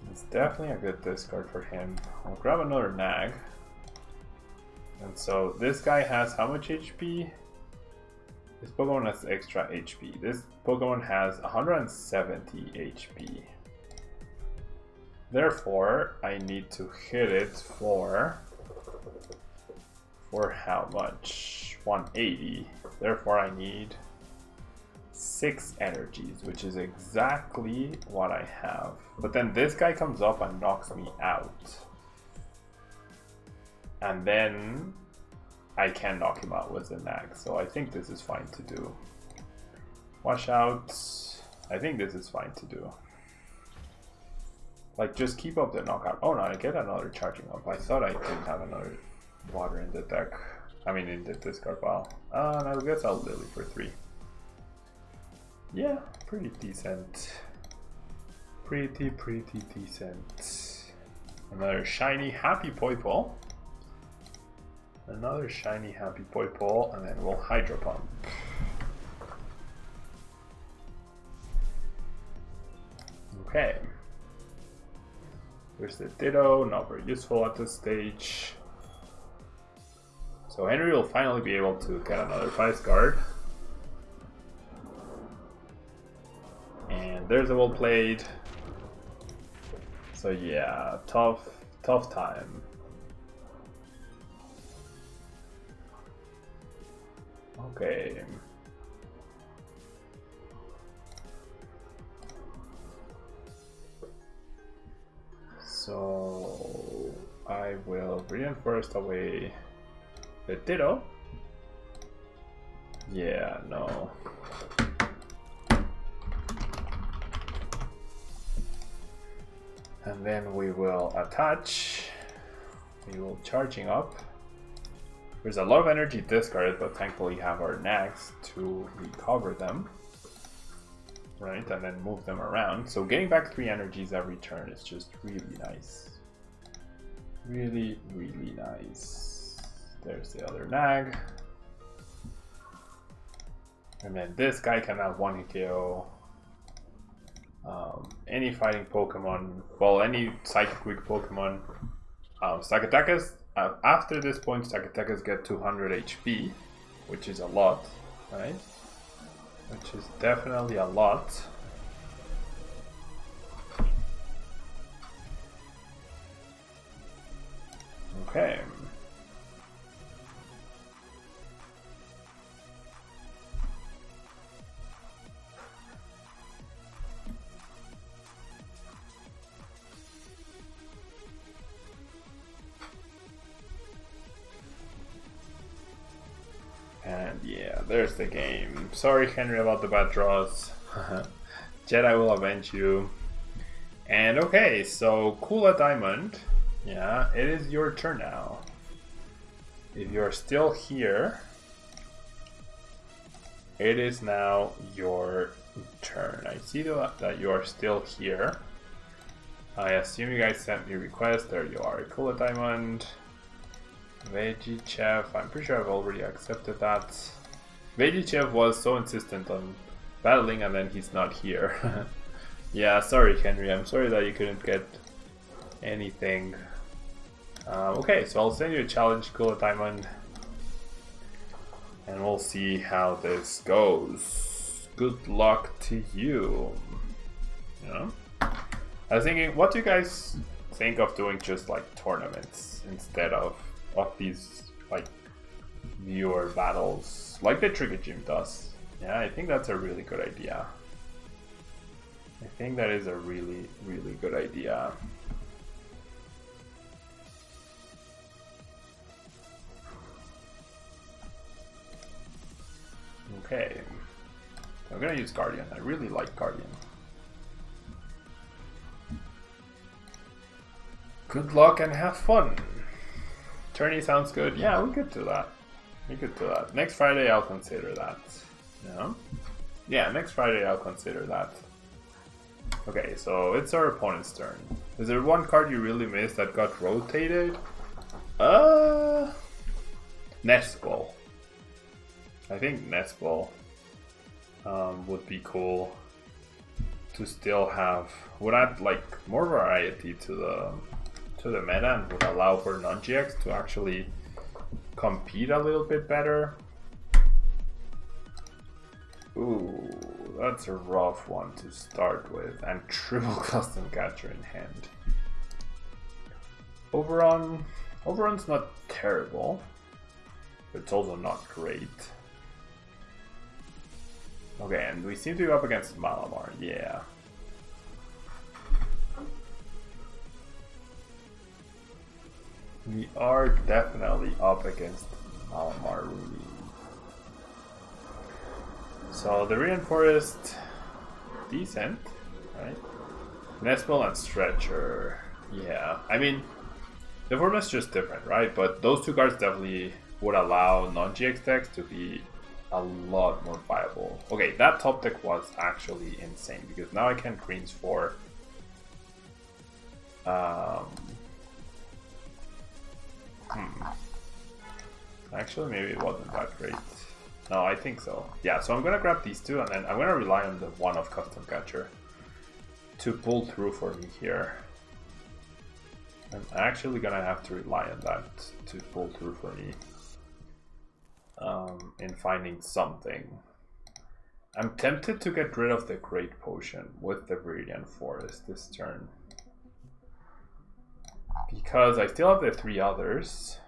It's definitely a good discard for him. I'll grab another Nag. And so this guy has how much HP? This Pokemon has extra HP. This Pokemon has 170 HP. Therefore, I need to hit it for how much? 180. Therefore, I need 6 energies, which is exactly what I have. But then this guy comes up and knocks me out. And then I can knock him out with the Nag, so I think this is fine to do. Wash out. I think this is fine to do. Like, just keep up the knockout. Oh no, I get another charging up. I thought I didn't have another water in the deck. I mean, in the discard pile. And I guess I'll Lily for 3. Yeah, pretty decent. Pretty decent. Another shiny Happy Poipole. another shiny Happy Poipole, and then we'll Hydro Pump. Okay. Here's the Ditto, not very useful at this stage. So Henry will finally be able to get another Vice Guard. And there's a well played. So yeah, tough time. Okay. So I will reinforce away the Ditto. Yeah, no. And then we will attach. We will charging up. There's a lot of energy discarded, but thankfully have our nags to recover them. Right, and then move them around. So getting back 3 energies every turn is just really nice. Really, really nice. There's the other nag. And then this guy can have 1 hit KO. Any fighting Pokemon, well, any Psychic Weak Pokemon. Sakatekas, after this point, Sakatekas get 200 HP, which is a lot, right? Which is definitely a lot. Okay. And yeah, there's the game. Sorry, Henry, about the bad draws. Jedi will avenge you. And okay, so Kula Diamond. Yeah, it is your turn now. If you're still here, it is now your turn. I see that you are still here. I assume you guys sent me a request. There you are, Kula Diamond. Veggie Chef, I'm pretty sure I've already accepted that. Veggie Chef was so insistent on battling and then he's not here. Yeah, sorry Henry, I'm sorry that you couldn't get anything. Okay, so I'll send you a challenge, Kula Diamond. And we'll see how this goes. Good luck to you. You know? I was thinking, what do you guys think of doing just like tournaments instead of these like viewer battles like the Trigger Gym does? Yeah, I think that's a really good idea. I think that is a really, really good idea. Okay, I'm gonna use Guardian. I really like Guardian. Good luck and have fun. Tourney sounds good. Yeah, we could do that. We could do that. Next Friday I'll consider that. Yeah? Yeah, next Friday I'll consider that. Okay, so it's our opponent's turn. Is there one card you really missed that got rotated? Nestball. I think Nestball would be cool to still have. Would add like more variety to the meta and would allow for non-GX to actually compete a little bit better. Ooh, that's a rough one to start with. And triple custom catcher in hand. Oberon's not terrible, but it's also not great. Okay, and we seem to be up against Malamar, yeah. We are definitely up against Malamar. So the Reinforced, decent, right? Nespel and Stretcher, yeah. I mean, the format's just different, right? But those two cards definitely would allow non-GX decks to be a lot more viable. Okay, that top deck was actually insane because now I can greens for Actually, maybe it wasn't that great. No, I think so. Yeah, so I'm gonna grab these two and then I'm gonna rely on the one of Custom Catcher to pull through for me here. I'm actually gonna have to rely on that to pull through for me in finding something. I'm tempted to get rid of the Great Potion with the Viridian Forest this turn, because I still have the 3 others.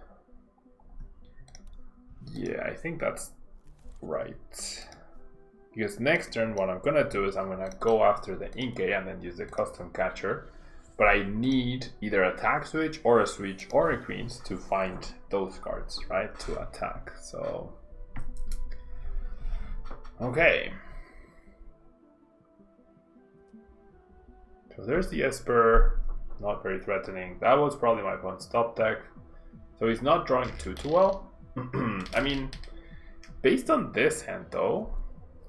Yeah, I think that's right. Because next turn what I'm gonna do is I'm gonna go after the Inkay and then use the Custom Catcher. But I need either attack switch or a Queens to find those cards, right? To attack. So okay. So there's the Esper, not very threatening. That was probably my opponent's top deck. So he's not drawing too well. I mean, based on this hand though,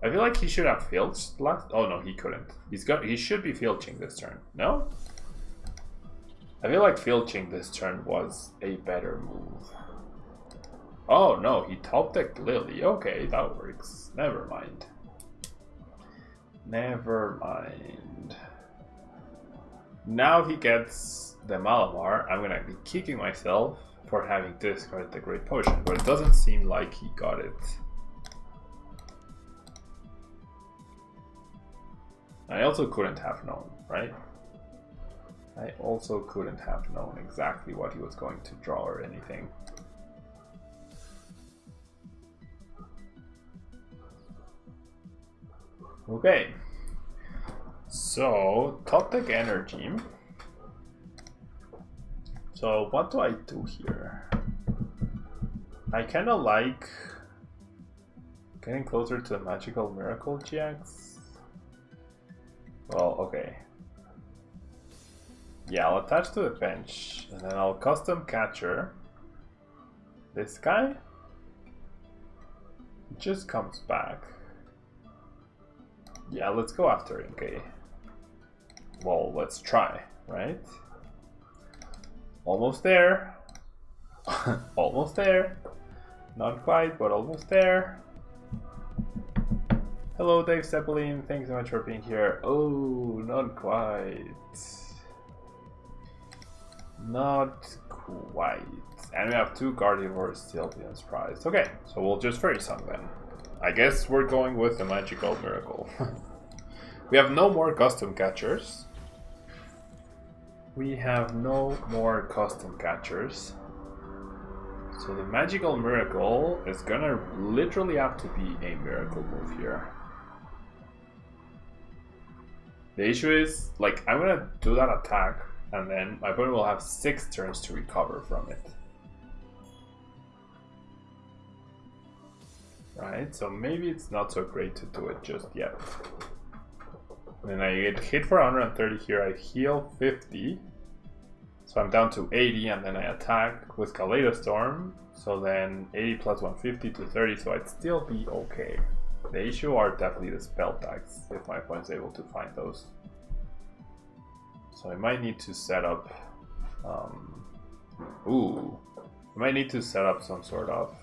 I feel like he should have filched last. Oh no, he couldn't. He should be filching this turn. No? I feel like filching this turn was a better move. Oh no, he top decked Lily. Okay, that works. Never mind. Never mind. Now he gets the Malamar. I'm gonna be kicking myself for having discarded the Great Potion, but it doesn't seem like he got it. I also couldn't have known, right? I also couldn't have known exactly what he was going to draw or anything. Okay. So, top deck energy. So, what do I do here? I kind of like getting closer to the Magical Miracle GX. Well, okay. Yeah, I'll attach to the bench, and then I'll Custom Catcher this guy. It just comes back. Yeah, let's go after him, okay. Well, let's try, right? Almost there. Almost there. Not quite, but almost there. Hello, Dave Zeppelin. Thanks so much for being here. Oh, not quite. Not quite. And we have 2 Gardevoirs still being surprised. Okay, so we'll just Fairy Song then. I guess we're going with the Magical Miracle. We have no more Custom Catchers. We have no more Custom Catchers. So the Magical Miracle is gonna literally have to be a miracle move here. The issue is, like, I'm gonna do that attack, and then my opponent will have 6 turns to recover from it. Right, so maybe it's not so great to do it just yet. And then I get hit for 130 here, I heal 50. So I'm down to 80, and then I attack with Kaleidostorm. So then 80 plus 150 to 30, so I'd still be okay. The issue are definitely the spell tags, if my opponent's able to find those. So I might need to set up... I might need to set up some sort of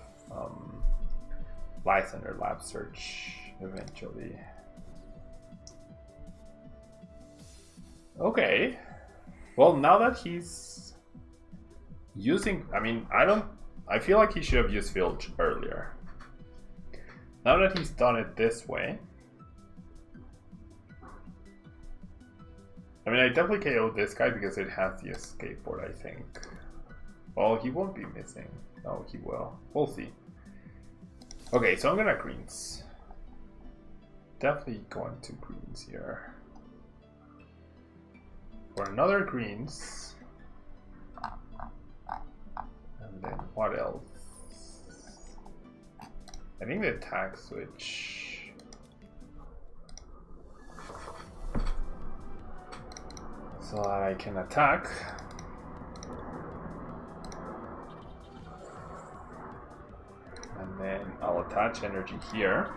Lysander Lab Search eventually. Okay. Well, now that he's using... I mean, I feel like he should have used Filch earlier. Now that he's done it this way... I mean, I definitely KO this guy because it has the escape board, I think. Well, he won't be missing. No, he will. We'll see. Okay, so I'm gonna greens. Definitely going to greens here. For another greens. And then what else? I think the attack switch. So that I can attack. And then I'll attach energy here.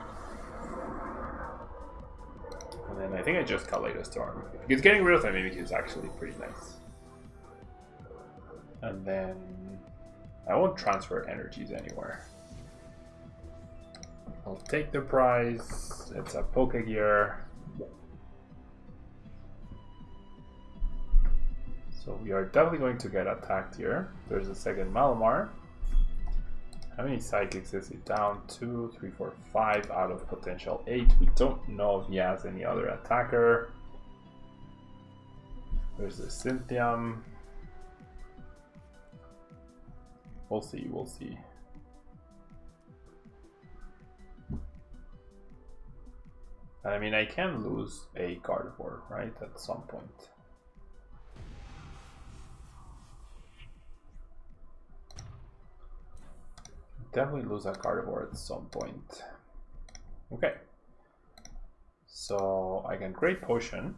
And then I think I just Kaleidostorm. Because getting rid of that Mimic is actually pretty nice. And then I won't transfer energies anywhere. I'll take the prize. It's a Poke Gear. So we are definitely going to get attacked here. There's a second Malamar. How many psychics is he down? 2, 3, 4, 5 out of potential 8. We don't know if he has any other attacker. There's the Cynthium. We'll see, we'll see. I mean, I can lose a Gardevoir, right, at some point. Definitely lose a Gardevoir at some point. Okay. So I can Great Potion.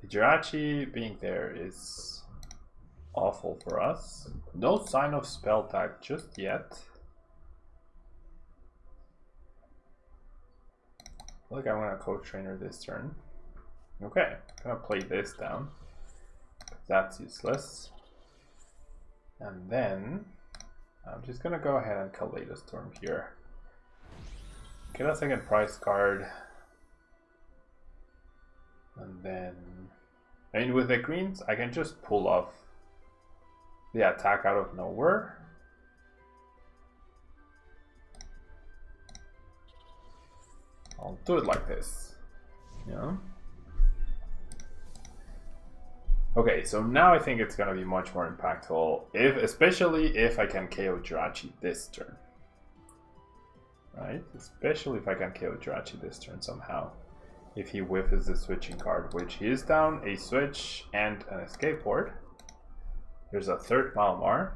The Jirachi being there is awful for us. No sign of spell tag just yet. I feel like I'm gonna Coach Trainer this turn. Okay, I'm gonna play this down. That's useless. And then I'm just gonna go ahead and Kaleido Storm here. Get a second prize card. And then, I mean, with the greens, I can just pull off the attack out of nowhere. I'll do it like this, you know? Okay, so now I think it's gonna be much more impactful, especially if I can KO Jirachi this turn. Right? Especially if I can KO Jirachi this turn somehow. If he whiffs the switching card, which he is down a switch and an escape board. There's a third Malamar,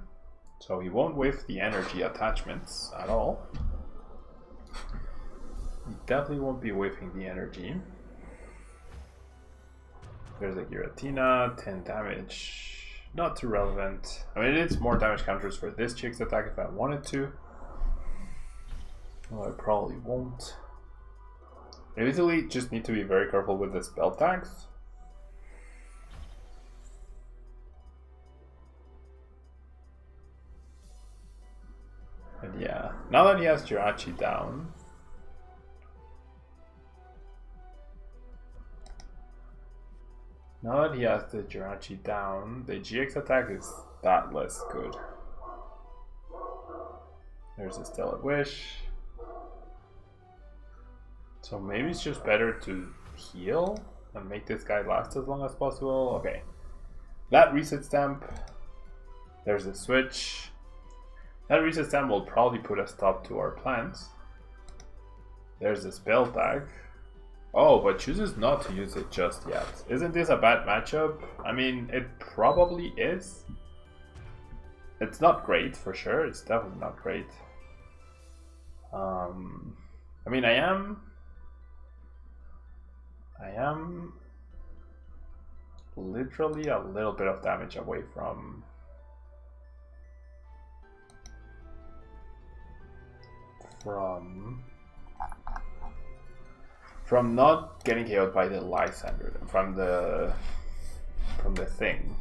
so he won't whiff the energy attachments at all. He definitely won't be whiffing the energy. There's a Giratina, 10 damage, not too relevant. I mean, it's more damage counters for this chick's attack if I wanted to. Well, I probably won't. I basically just need to be very careful with the spell tags. And yeah, now that he has Jirachi down, the GX attack is that less good. There's a Stellar Wish. So maybe it's just better to heal and make this guy last as long as possible. Okay. That reset stamp. There's a switch. That reset stamp will probably put a stop to our plans. There's a spell tag. Oh, but chooses not to use it just yet. Isn't this a bad matchup? I mean, it probably is. It's not great for sure. It's definitely not great. I mean, I am literally a little bit of damage away from not getting KO'd by the Lysander, from the thing.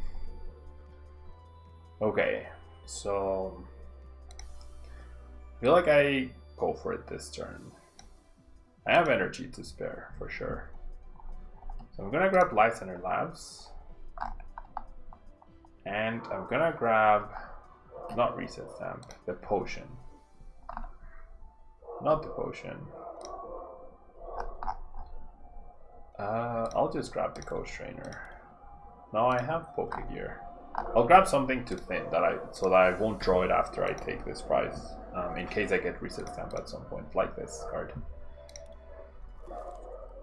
Okay, so I feel like I go for it this turn. I have energy to spare for sure. So I'm gonna grab Lysander Labs. And I'm gonna grab, not Reset Stamp, the potion. Not the potion. I'll just grab the Coach Trainer. Now I have Poke Gear. I'll grab something to thin so that I won't draw it after I take this prize. In case I get Reset Stamp at some point, like this card.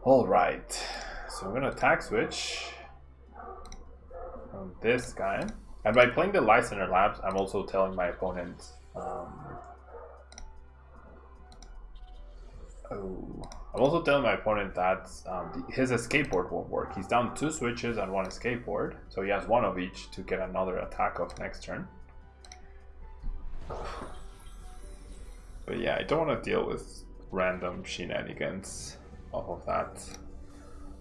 Alright, so I'm gonna attack switch on this guy. And by playing the Lysander Labs, I'm also telling my opponent that his escape board won't work. He's down 2 switches and 1 escape board, so he has 1 of each to get another attack off next turn. But yeah, I don't want to deal with random shenanigans off of that.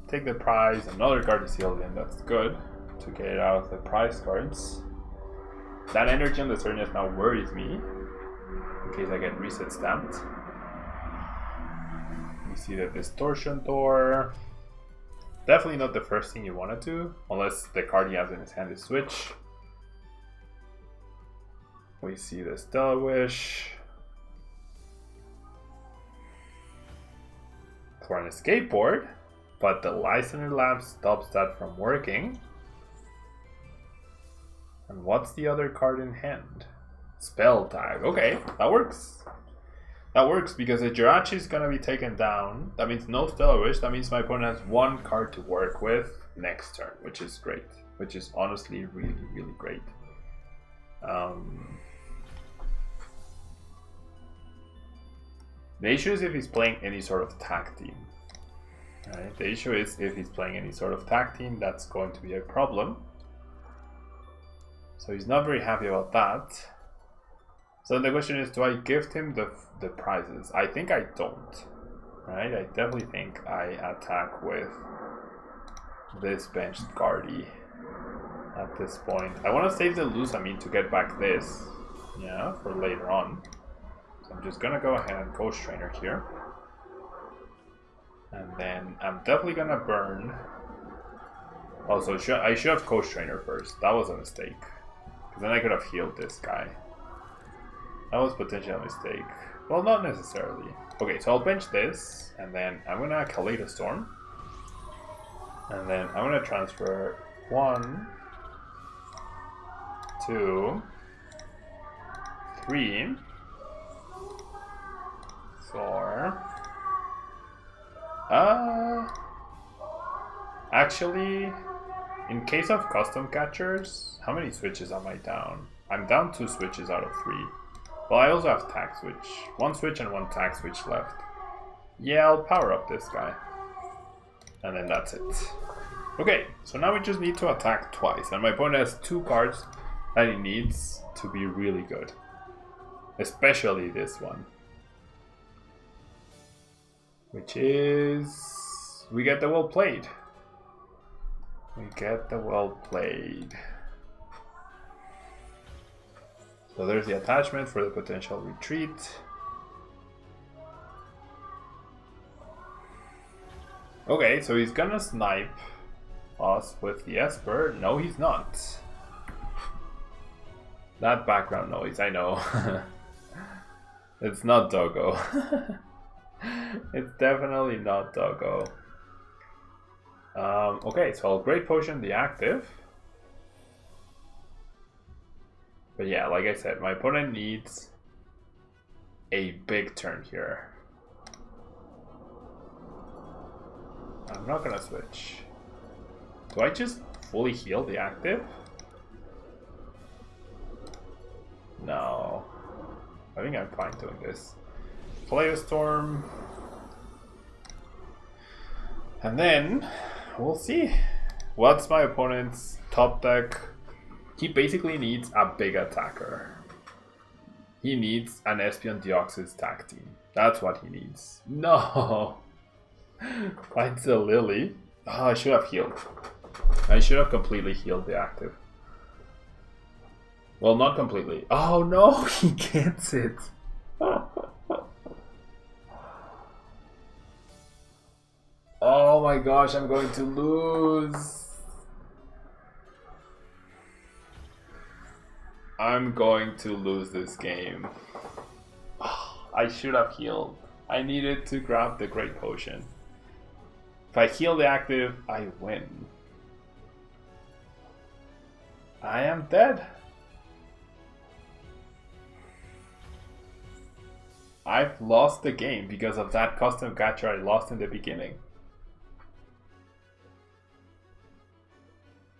Take the prize, another card is sealed in, that's good to get it out of the prize cards. That energy on the Cernius now worries me, in case I get reset stamped. You see the Distortion Door. Definitely not the first thing you want to do, unless the card he has in his hand is Switch. We see the Stellar Wish. For an escape board, but the Listener Lamp stops that from working. And what's the other card in hand? Spell Tag. Okay, that works. That works because the Jirachi is gonna be taken down. That means no Stellar Wish. That means my opponent has one card to work with next turn, which is great. Which is honestly really, really great. The issue is if he's playing any sort of tag team. Right? The issue is if he's playing any sort of tag team, that's going to be a problem. So he's not very happy about that. So the question is, do I gift him the prizes? I think I don't. Right? I definitely think I attack with this benched Guardy at this point. I want to save the Lusamine to get back this, yeah, for later on. So I'm just gonna go ahead and Coach Trainer here. And then I'm definitely gonna burn. Also, I should have Coach Trainer first. That was a mistake. Because then I could have healed this guy. That was potentially a mistake. Well, not necessarily. Okay, so I'll bench this, and then I'm gonna Kaleida Storm. And then I'm gonna transfer 1, 2, 3, 4. Actually, in case of custom catchers, how many switches am I down? I'm down 2 switches out of 3. Well, I also have tag switch. 1 switch and 1 tag switch left. Yeah, I'll power up this guy. And then that's it. Okay, so now we just need to attack twice. And my opponent has 2 cards that he needs to be really good. Especially this one. Which is... we get the Well Played. We get the Well Played. So there's the attachment for the potential retreat. Okay, so he's gonna snipe us with the Esper. No, he's not. That background noise, I know. It's not Doggo. It's definitely not Doggo. Okay, so I'll Great Potion the active. But yeah, like I said, my opponent needs a big turn here. I'm not gonna switch. Do I just fully heal the active? No. I think I'm fine doing this. Play a Storm. And then we'll see. What's my opponent's top deck? He basically needs a big attacker. He needs an Espion Deoxys tag team. That's what he needs. No! Finds a Lily. Oh, I should have healed. I should have completely healed the active. Well, not completely. Oh no, he gets it. Oh my gosh, I'm going to lose. I'm going to lose this game. I should have healed. I needed to grab the Great Potion. If I heal the active, I win. I am dead. I've lost the game because of that custom catcher I lost in the beginning.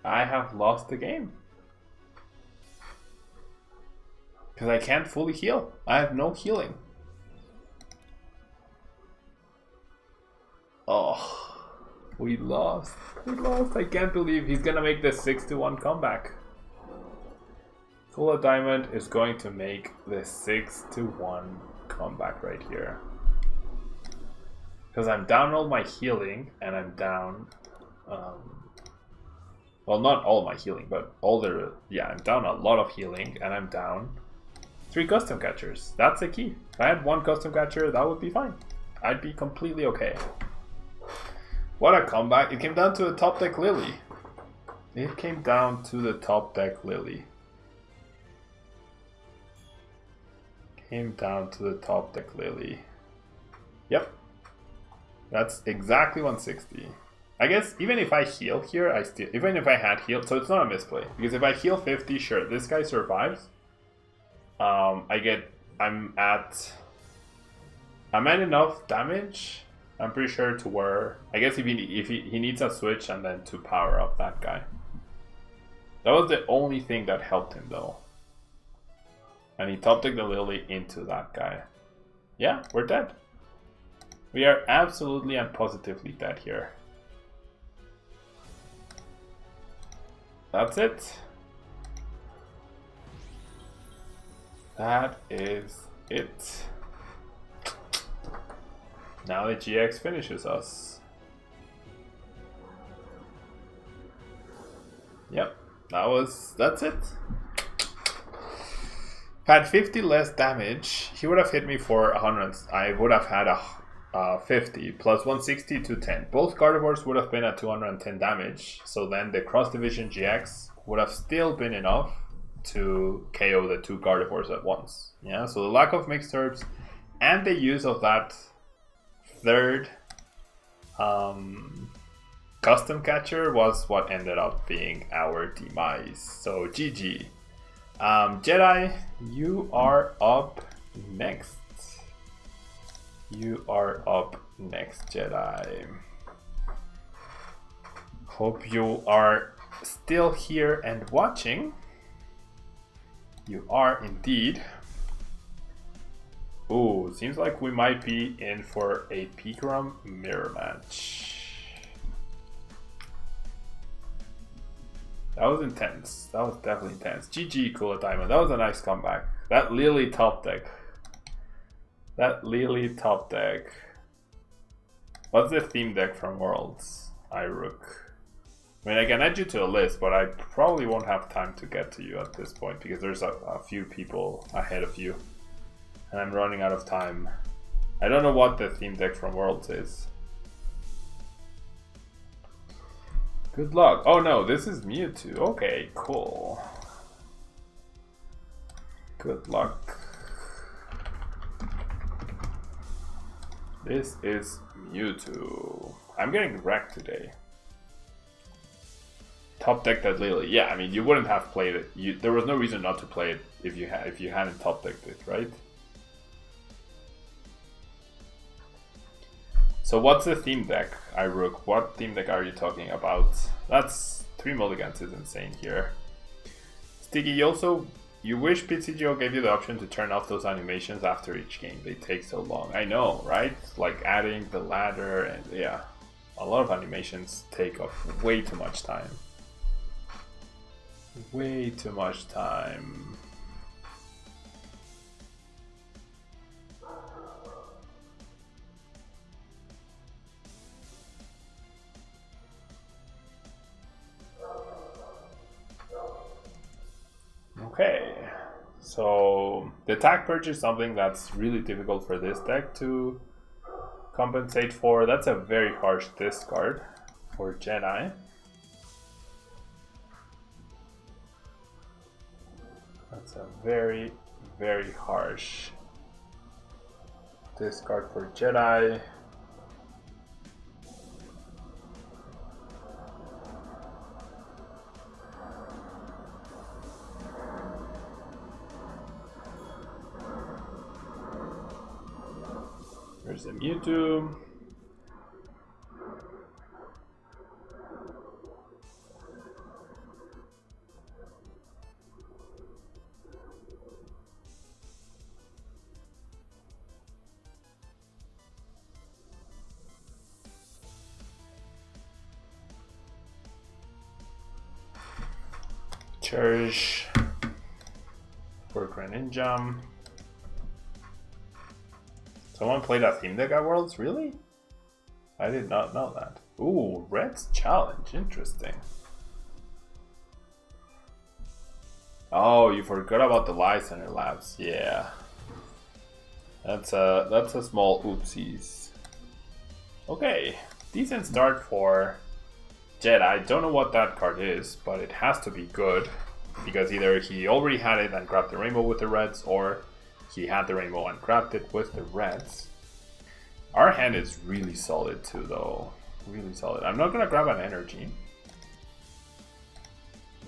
I have lost the game. Because I can't fully heal. I have no healing. Oh, we lost. We lost. I can't believe he's gonna make this 6-1 comeback. Kula Diamond is going to make the 6-1 comeback right here. Because I'm down all my healing and I'm down Well, not all my healing, but all the... Yeah, I'm down a lot of healing, and I'm down 3 custom catchers. That's the key. If I had 1 custom catcher, that would be fine. I'd be completely okay. What a comeback. It came down to a top deck Lily. It came down to the top deck Lily. Came down to the top deck Lily. Yep. That's exactly 160. I guess even if I heal here, even if I had healed, so it's not a misplay. Because if I heal 50, sure, this guy survives. I'm at enough damage, I'm pretty sure, to where I guess if he needs a switch and then to power up that guy. That was the only thing that helped him though. And he top decked the Lily into that guy. Yeah, we're dead. We are absolutely and positively dead here. That's it. That is it. Now the GX finishes us. Yep, that's it. If I had 50 less damage, he would have hit me for 100. I would have had a 50 plus 160 to 10. Both Gardevoirs would have been at 210 damage. So then the cross division GX would have still been enough to KO the 2 Gardevoirs at once. Yeah, so the lack of mixed herbs and the use of that third custom catcher was what ended up being our demise. So GG. Jedi, you are up next. You are up next, Jedi. Hope you are still here and watching. You are indeed. Ooh, seems like we might be in for a Pikarom mirror match. That was intense. That was definitely intense. GG, Kula Diamond. That was a nice comeback. That Lily top deck. That Lily top deck. What's the theme deck from Worlds? Irook. I mean, I can add you to a list, but I probably won't have time to get to you at this point because there's a few people ahead of you. And I'm running out of time. I don't know what the theme deck from Worlds is. Good luck. Oh no, this is Mewtwo. Okay, cool. Good luck. This is Mewtwo. I'm getting wrecked today. Top deck that Lily. Yeah, I mean, you wouldn't have played it. There was no reason not to play it if you hadn't top decked it, right? So what's the theme deck, Irook? What theme deck are you talking about? That's 3 mulligans is insane here. Sticky, you wish PCGO gave you the option to turn off those animations after each game. They take so long. I know, right? Like adding the ladder and yeah. A lot of animations take up way too much time. Way too much time. Okay, so the attack purge is something that's really difficult for this deck to compensate for. That's a very harsh discard for Jedi. That's a very, very harsh discard for Jedi. There's a Mewtwo. Charge for Greninja. Someone played a theme deck at Worlds? Really? I did not know that. Ooh, Red's Challenge. Interesting. Oh, you forgot about the Light Center Labs. Yeah. That's a small oopsies. Okay. Decent start for Jedi. I don't know what that card is, but it has to be good. Because either he already had it and grabbed the rainbow with the reds, or he had the rainbow and grabbed it with the reds. Our hand is really solid too, though. Really solid. I'm not gonna grab an energy.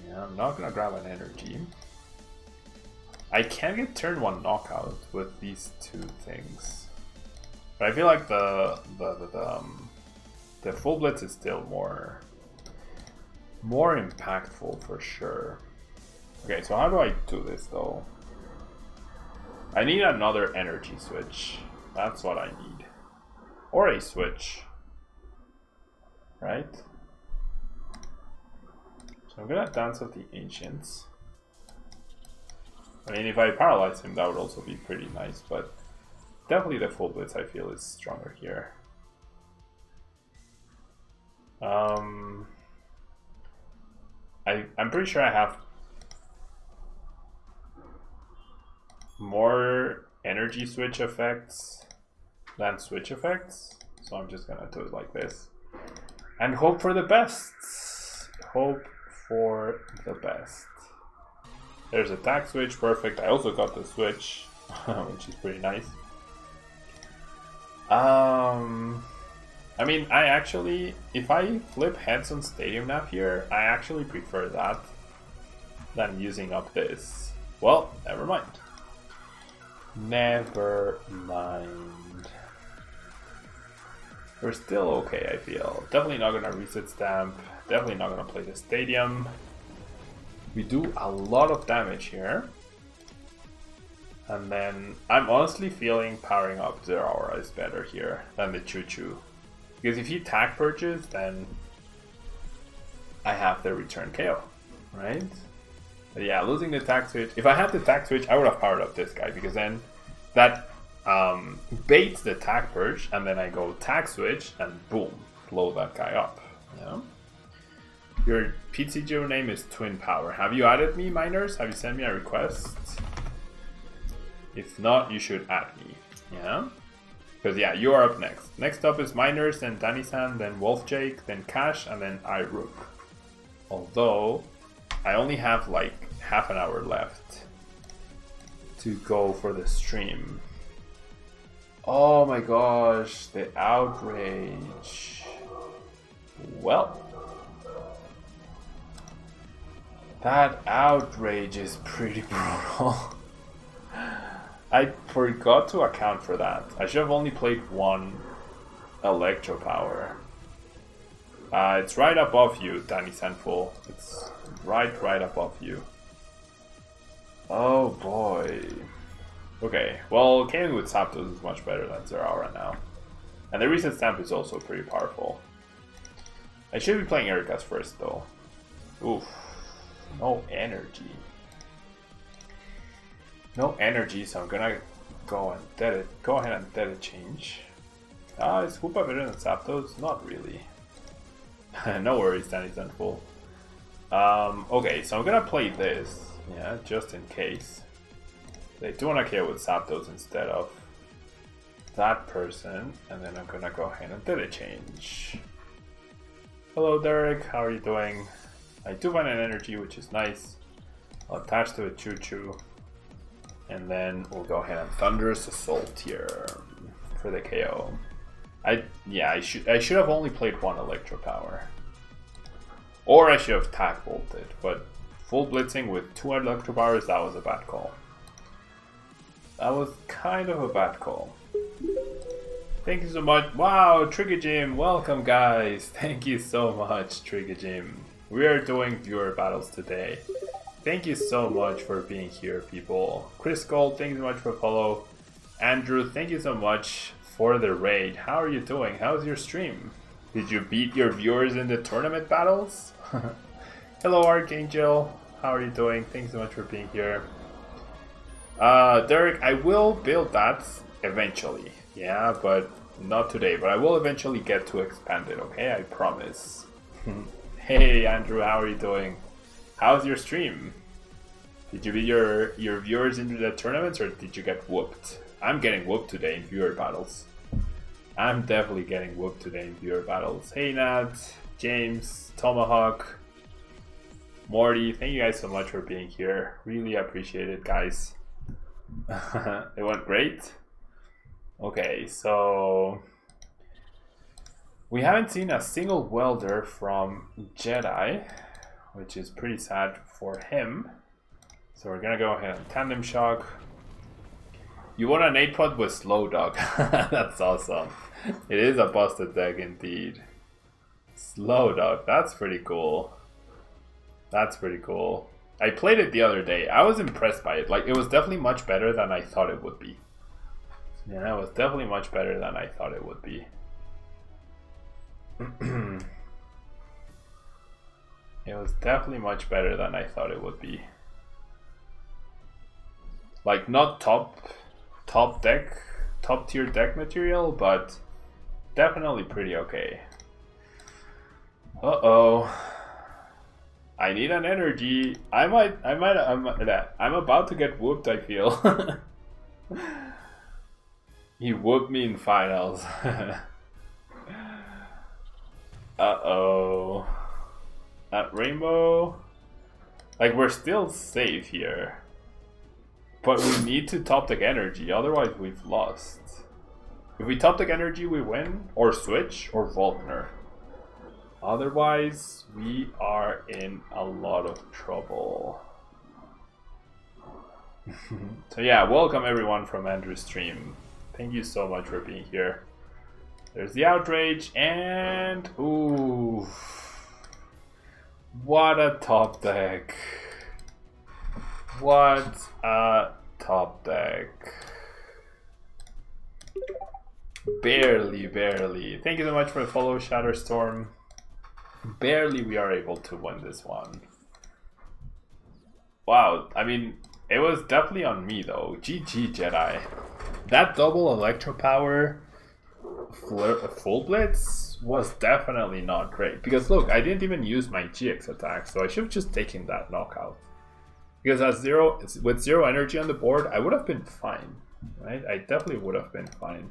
Yeah, I'm not gonna grab an energy. I can get turn 1 knockout with these two things. But I feel like the full blitz is still more impactful for sure. Okay, so how do I do this though? I need another energy switch. That's what I need. Or a switch. Right? So I'm gonna Dance of the Ancients. I mean, if I paralyze him, that would also be pretty nice, but definitely the full blitz I feel is stronger here. I'm pretty sure I have more energy switch effects than switch effects, so I'm just gonna do it like this and hope for the best. Hope for the best. There's attack switch, perfect. I also got the switch, which is pretty nice. I mean, I actually, if I flip heads on Stadium Nap here, I actually prefer that than using up this. Well, never mind. Never mind. We're still okay, I feel. Definitely not gonna reset stamp. Definitely not gonna play the Stadium. We do a lot of damage here. And then I'm honestly feeling powering up the Aura is better here than the Choo Choo. Because if you tag purchase, then I have the return KO, right? But yeah, losing the tag switch. If I had the tag switch, I would have powered up this guy, because then that baits the tag purge, and then I go tag switch and boom, blow that guy up. Yeah. Your PCGO name is Twin Power. Have you added me, miners? Have you sent me a request? If not, you should add me. Yeah? Because yeah, you are up next. Next up is Miners, then Danny-san, then Wolf Jake, then Cash, and then I Rook. Although, I only have like half an hour left to go for the stream. Oh my gosh, the outrage. Well, that outrage is pretty brutal. I forgot to account for that. I should have only played one Electro Power. It's right above you, Danny Sanful. It's right above you. Oh boy. Okay, well, Gaming with Zapdos is much better than Zeraora now. And the reset stamp is also pretty powerful. I should be playing Erika's first though. Oof. No energy. No energy, so I'm gonna go ahead and dead it change. Is Hoopa better than Zapdos? Not really. No worries, Danny's done full. Okay, so I'm gonna play this, yeah, just in case. They do wanna KO with Zapdos instead of that person, and then I'm gonna go ahead and dead it change. Hello Derek, how are you doing? I do find an energy, which is nice. I'll attach to a Choo Choo. And then we'll go ahead and Thunderous Assault here for the KO. I should have only played one Electro Power. Or I should have tag bolted, but full blitzing with 2 Electro Powers, that was a bad call. That was kind of a bad call. Thank you so much. Wow, Trigger Jim, welcome guys. Thank you so much, Trigger Jim. We are doing viewer battles today. Thank you so much for being here, people. Chris Gold, thank you so much for follow. Andrew, thank you so much for the raid. How are you doing? How's your stream? Did you beat your viewers in the tournament battles? Hello, Archangel. How are you doing? Thanks so much for being here. Derek, I will build that eventually. Yeah, but not today. But I will eventually get to expand it, okay? I promise. Hey, Andrew, how are you doing? How's your stream? Did you beat your viewers into the tournaments, or did you get whooped? I'm getting whooped today in viewer battles. I'm definitely getting whooped today in viewer battles. Hey Nat, James, Tomahawk, Morty, thank you guys so much for being here. Really appreciate it, guys. It went great. Okay, so we haven't seen a single welder from Jedi, which is pretty sad for him. So we're gonna go ahead and tandem shock. You won an 8-pot with Slow Dog. That's awesome. It is a busted deck indeed. Slow Dog, that's pretty cool. That's pretty cool. I played it the other day. I was impressed by it. Like, it was definitely much better than I thought it would be. Yeah, it was definitely much better than I thought it would be. It was definitely much better than I thought it would be. Like, not top tier deck material, but definitely pretty okay. Uh-oh. I need an energy. I'm about to get whooped, I feel. He whooped me in finals. Uh-oh. That rainbow. Like, we're still safe here. But we need to top deck energy, otherwise we've lost. If we top deck energy, we win, or switch, or Volkner. Otherwise, we are in a lot of trouble. So yeah, welcome everyone from Andrew's stream. Thank you so much for being here. There's the outrage, and ooh, what a top deck. What a top deck. Barely. Thank you so much for the follow, Shatterstorm. Barely we are able to win this one. Wow, I mean, it was definitely on me though. GG Jedi. That double electro power full blitz was definitely not great. Because look, I didn't even use my GX attack, so I should have just taken that knockout. Because with zero energy on the board, I would have been fine, right? I definitely would have been fine.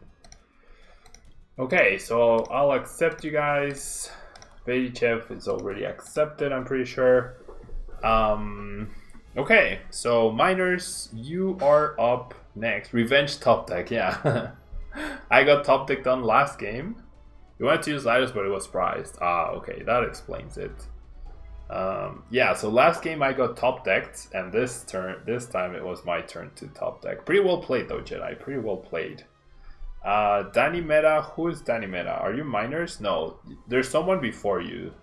Okay, so I'll accept you guys. Vedichev is already accepted, I'm pretty sure. Okay, so Miners, you are up next. Revenge top deck, yeah. I got top deck done last game. You wanted to use Lighters, but it was prized. Ah, okay, that explains it. Yeah, so last game I got top decked, and this time it was my turn to top deck. Pretty well played though, Jedi. Pretty well played. Danny Meta, who is Danny Meta? Are you Miners? No, there's someone before you.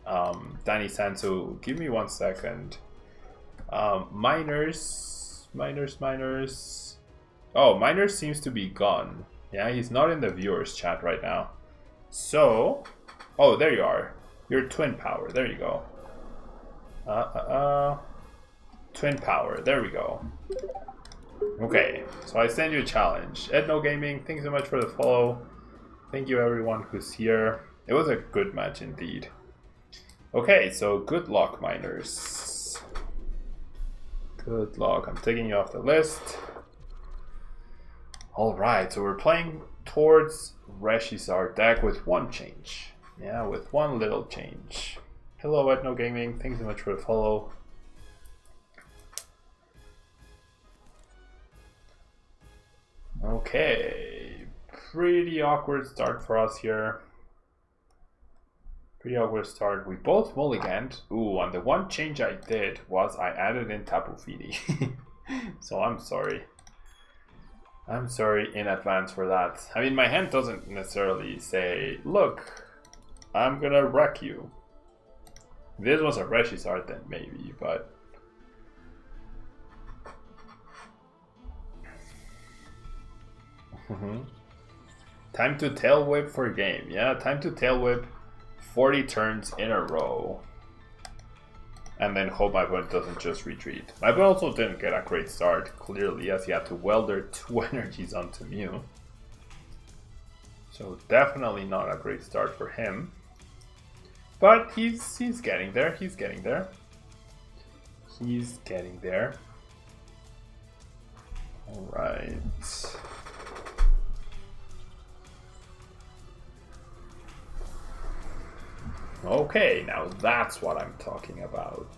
Danny Sansu, give me 1 second. Miners. Oh, Miners seems to be gone. Yeah, he's not in the viewers chat right now. So, oh, there you are. You're Twin Power. There you go. Twin Power. There we go. Okay, so I send you a challenge. Edno Gaming, thanks so much for the follow. Thank you everyone who's here. It was a good match indeed. Okay, so good luck, Miners. Good luck. I'm taking you off the list. Alright, so we're playing towards Reshizar deck with one change. Yeah, with one little change. Hello, Etno Gaming. Thanks so much for the follow. Okay, pretty awkward start for us here. Pretty awkward start. We both mulliganed. Ooh, and the one change I did was I added in Tapu Fini. So I'm sorry. I'm sorry in advance for that. I mean, my hand doesn't necessarily say, look, I'm gonna wreck you. If this was a Reshizard, then maybe, but... Time to tail whip for game. Yeah, time to tail whip 40 turns in a row. And then hope my opponent doesn't just retreat. My opponent also didn't get a great start, clearly, as he had to welder 2 energies onto Mew. So definitely not a great start for him. But he's getting there, he's getting there. He's getting there. Alright. Okay, now that's what I'm talking about.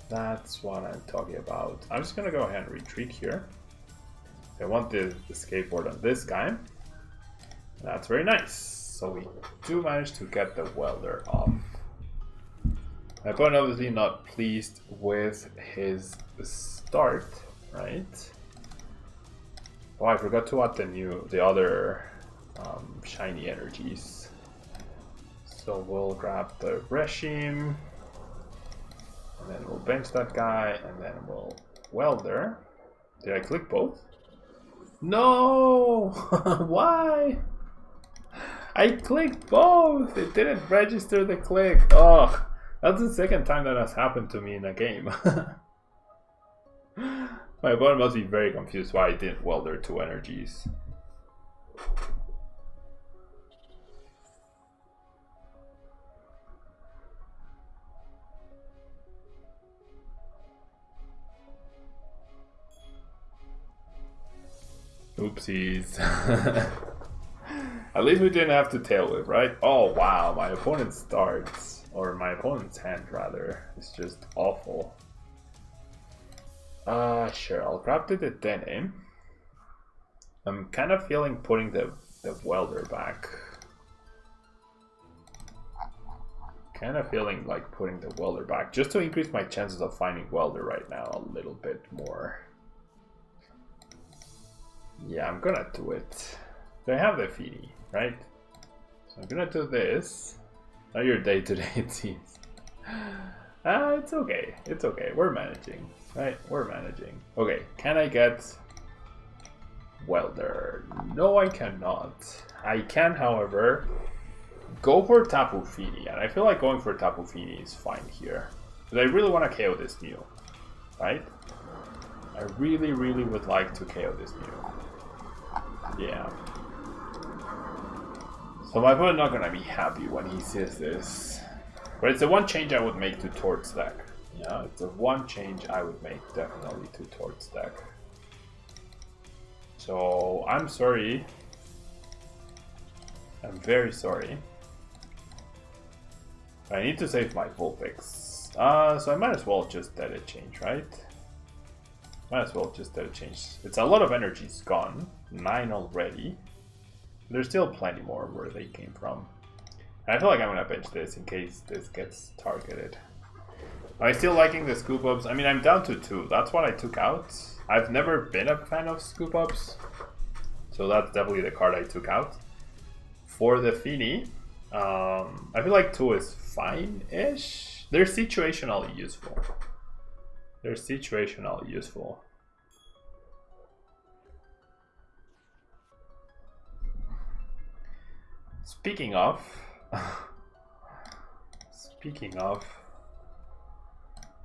That's what I'm talking about. I'm just gonna go ahead and retreat here. I want the skateboard on this guy. That's very nice. So we do manage to get the welder off. My opponent obviously not pleased with his start, right? Oh, I forgot to add the other shiny energies. So we'll grab the regime, and then we'll bench that guy, and then we'll welder. Did I click both? No! Why? I clicked both! It didn't register the click. Oh, that's the second time that has happened to me in a game. My opponent must be very confused why I didn't welder 2 energies. Oopsies. At least we didn't have to tail whip, right? Oh wow, my opponent starts, or my opponent's hand rather, is just awful. Sure, I'll grab the denim. I'm kind of feeling putting the welder back. Kind of feeling like putting the welder back, just to increase my chances of finding welder right now a little bit more. Yeah, I'm gonna do it. So I have the feedy, right? So I'm gonna do this. Not your day today, it seems. It's okay. It's okay. We're managing, right? We're managing. Okay, can I get welder? No, I cannot. I can, however, go for Tapu Fini, and I feel like going for Tapu Fini is fine here. But I really want to KO this Mew, right? I really, really would like to KO this Mew. Yeah. So my opponent not gonna be happy when he sees this. But it's the one change I would make to Tort's deck. Yeah, it's the one change I would make definitely to Tort's deck. So I'm sorry. I'm very sorry. I need to save my Vulpix. So I might as well just let it change, right? Might as well just let it change. It's a lot of energies gone. 9 already. There's still plenty more where they came from. And I feel like I'm gonna bench this in case this gets targeted. Am I still liking the scoop ups? I mean, I'm down to 2. That's what I took out. I've never been a fan of scoop ups, so that's definitely the card I took out. For the Fini, I feel like 2 is fine-ish. They're situationally useful. They're situationally useful. Speaking of,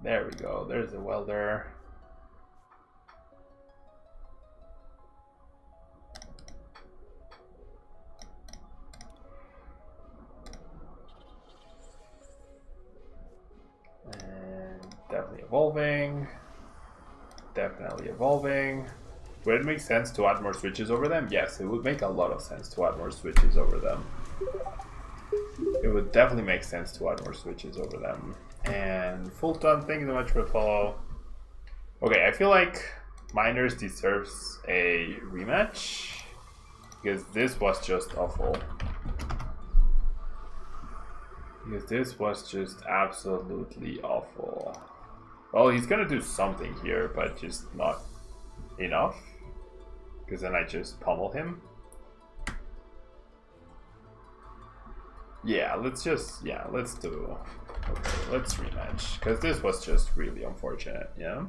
there we go. There's the welder. And definitely evolving. Definitely evolving. Would it make sense to add more switches over them? Yes, it would make a lot of sense to add more switches over them. It would definitely make sense to add more switches over them. And Fulton, thank you so much for the follow. Okay, I feel like Miners deserves a rematch, because this was just awful. Because this was just absolutely awful. Well, he's gonna do something here, but just not enough. Because then I just pummel him. Yeah, let's do... Okay, let's rematch. Because this was just really unfortunate, yeah?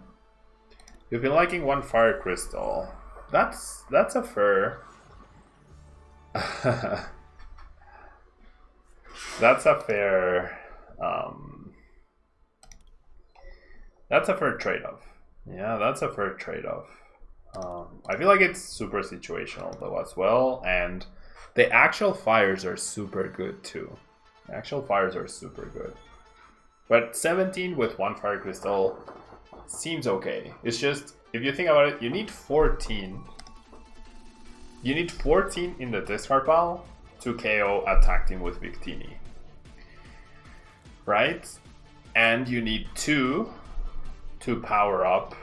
You've been liking one fire crystal. That's a fair... That's a fair... That's a fair trade-off. Yeah, that's a fair trade-off. I feel like it's super situational though as well, and the actual fires are super good too. The actual fires are super good. But 17 with 1 Fire Crystal seems okay. It's just, if you think about it, you need 14. You need 14 in the discard pile to KO attack team with Victini. Right? And you need 2 to power up.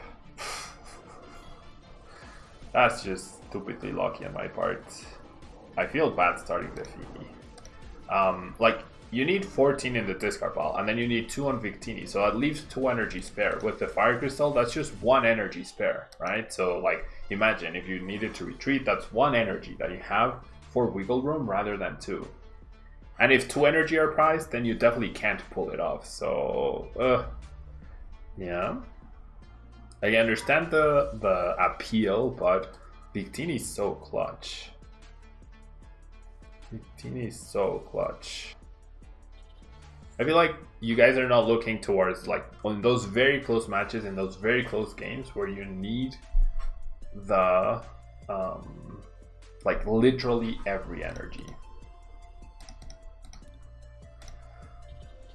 That's just stupidly lucky on my part. I feel bad starting the Fini. Like, you need 14 in the discard pile, and then you need 2 on Victini, so that leaves 2 energy spare. With the Fire Crystal, that's just 1 energy spare, right? So, like, imagine if you needed to retreat, that's 1 energy that you have for wiggle room rather than 2. And if 2 energy are prized, then you definitely can't pull it off. So, yeah. I understand the appeal, but Victini is so clutch. Victini is so clutch. I feel like you guys are not looking towards, like, on those very close matches, in those very close games where you need the, like, literally every energy.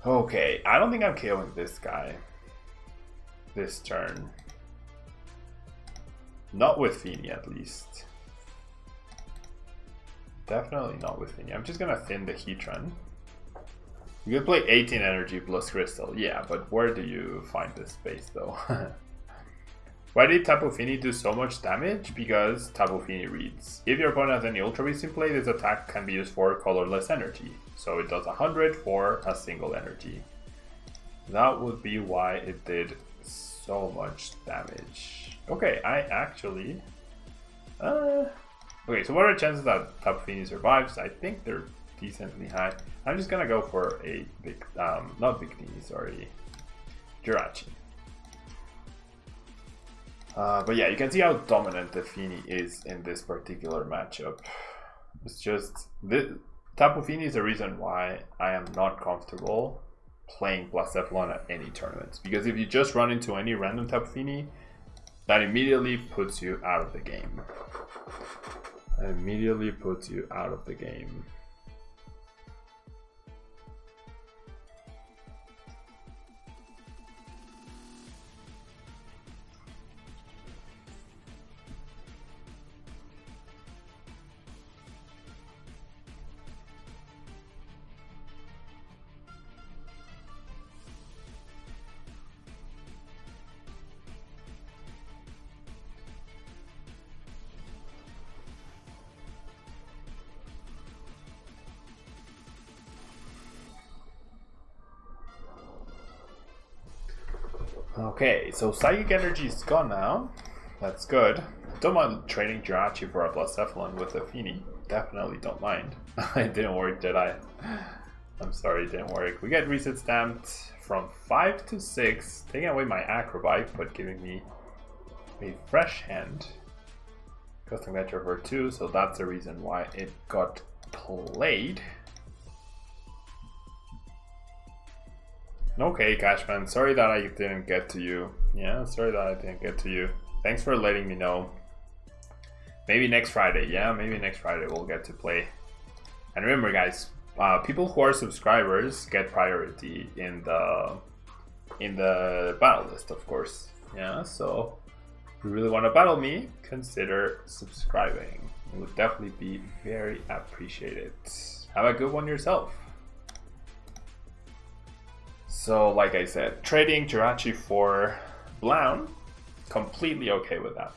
Okay, I don't think I'm KOing this guy this turn. Not with Fini, at least. Definitely not with Fini. I'm just gonna thin the Heatran. You could play 18 energy plus crystal, yeah, but where do you find this space though? Why did Tapu Fini do so much damage? Because Tapu Fini reads. If your opponent has any Ultra Beast in play, this attack can be used for colorless energy. So it does 100 for a single energy. That would be why it did so much damage. Okay, I actually... okay, so what are the chances that Tapu Fini survives? I think they're decently high. I'm just gonna go for a big, not Victini, sorry, Jirachi. But yeah, you can see how dominant the Fini is in this particular matchup. It's just, Tapu Fini is the reason why I am not comfortable playing Blacephalon at any tournaments. Because if you just run into any random Tapu Fini, that immediately puts you out of the game. That immediately puts you out of the game. Okay, so Psychic Energy is gone now. That's good. Don't mind trading Jirachi for a Blacephalon with a Fini. Definitely don't mind. It didn't work, Jedi. I'm sorry, it didn't work. We get reset stamped from 5 to 6, taking away my Acrobike, but giving me a fresh hand. Custom Metro for 2, so that's the reason why it got played. Okay, Cashman, sorry that I didn't get to you. Yeah, sorry that I didn't get to you. Thanks for letting me know. Maybe next Friday, yeah, maybe next Friday we'll get to play. And remember guys, people who are subscribers get priority in the battle list, of course. Yeah, so if you really want to battle me, consider subscribing. It would definitely be very appreciated. Have a good one yourself. So, like I said, trading Jirachi for Blown, completely okay with that.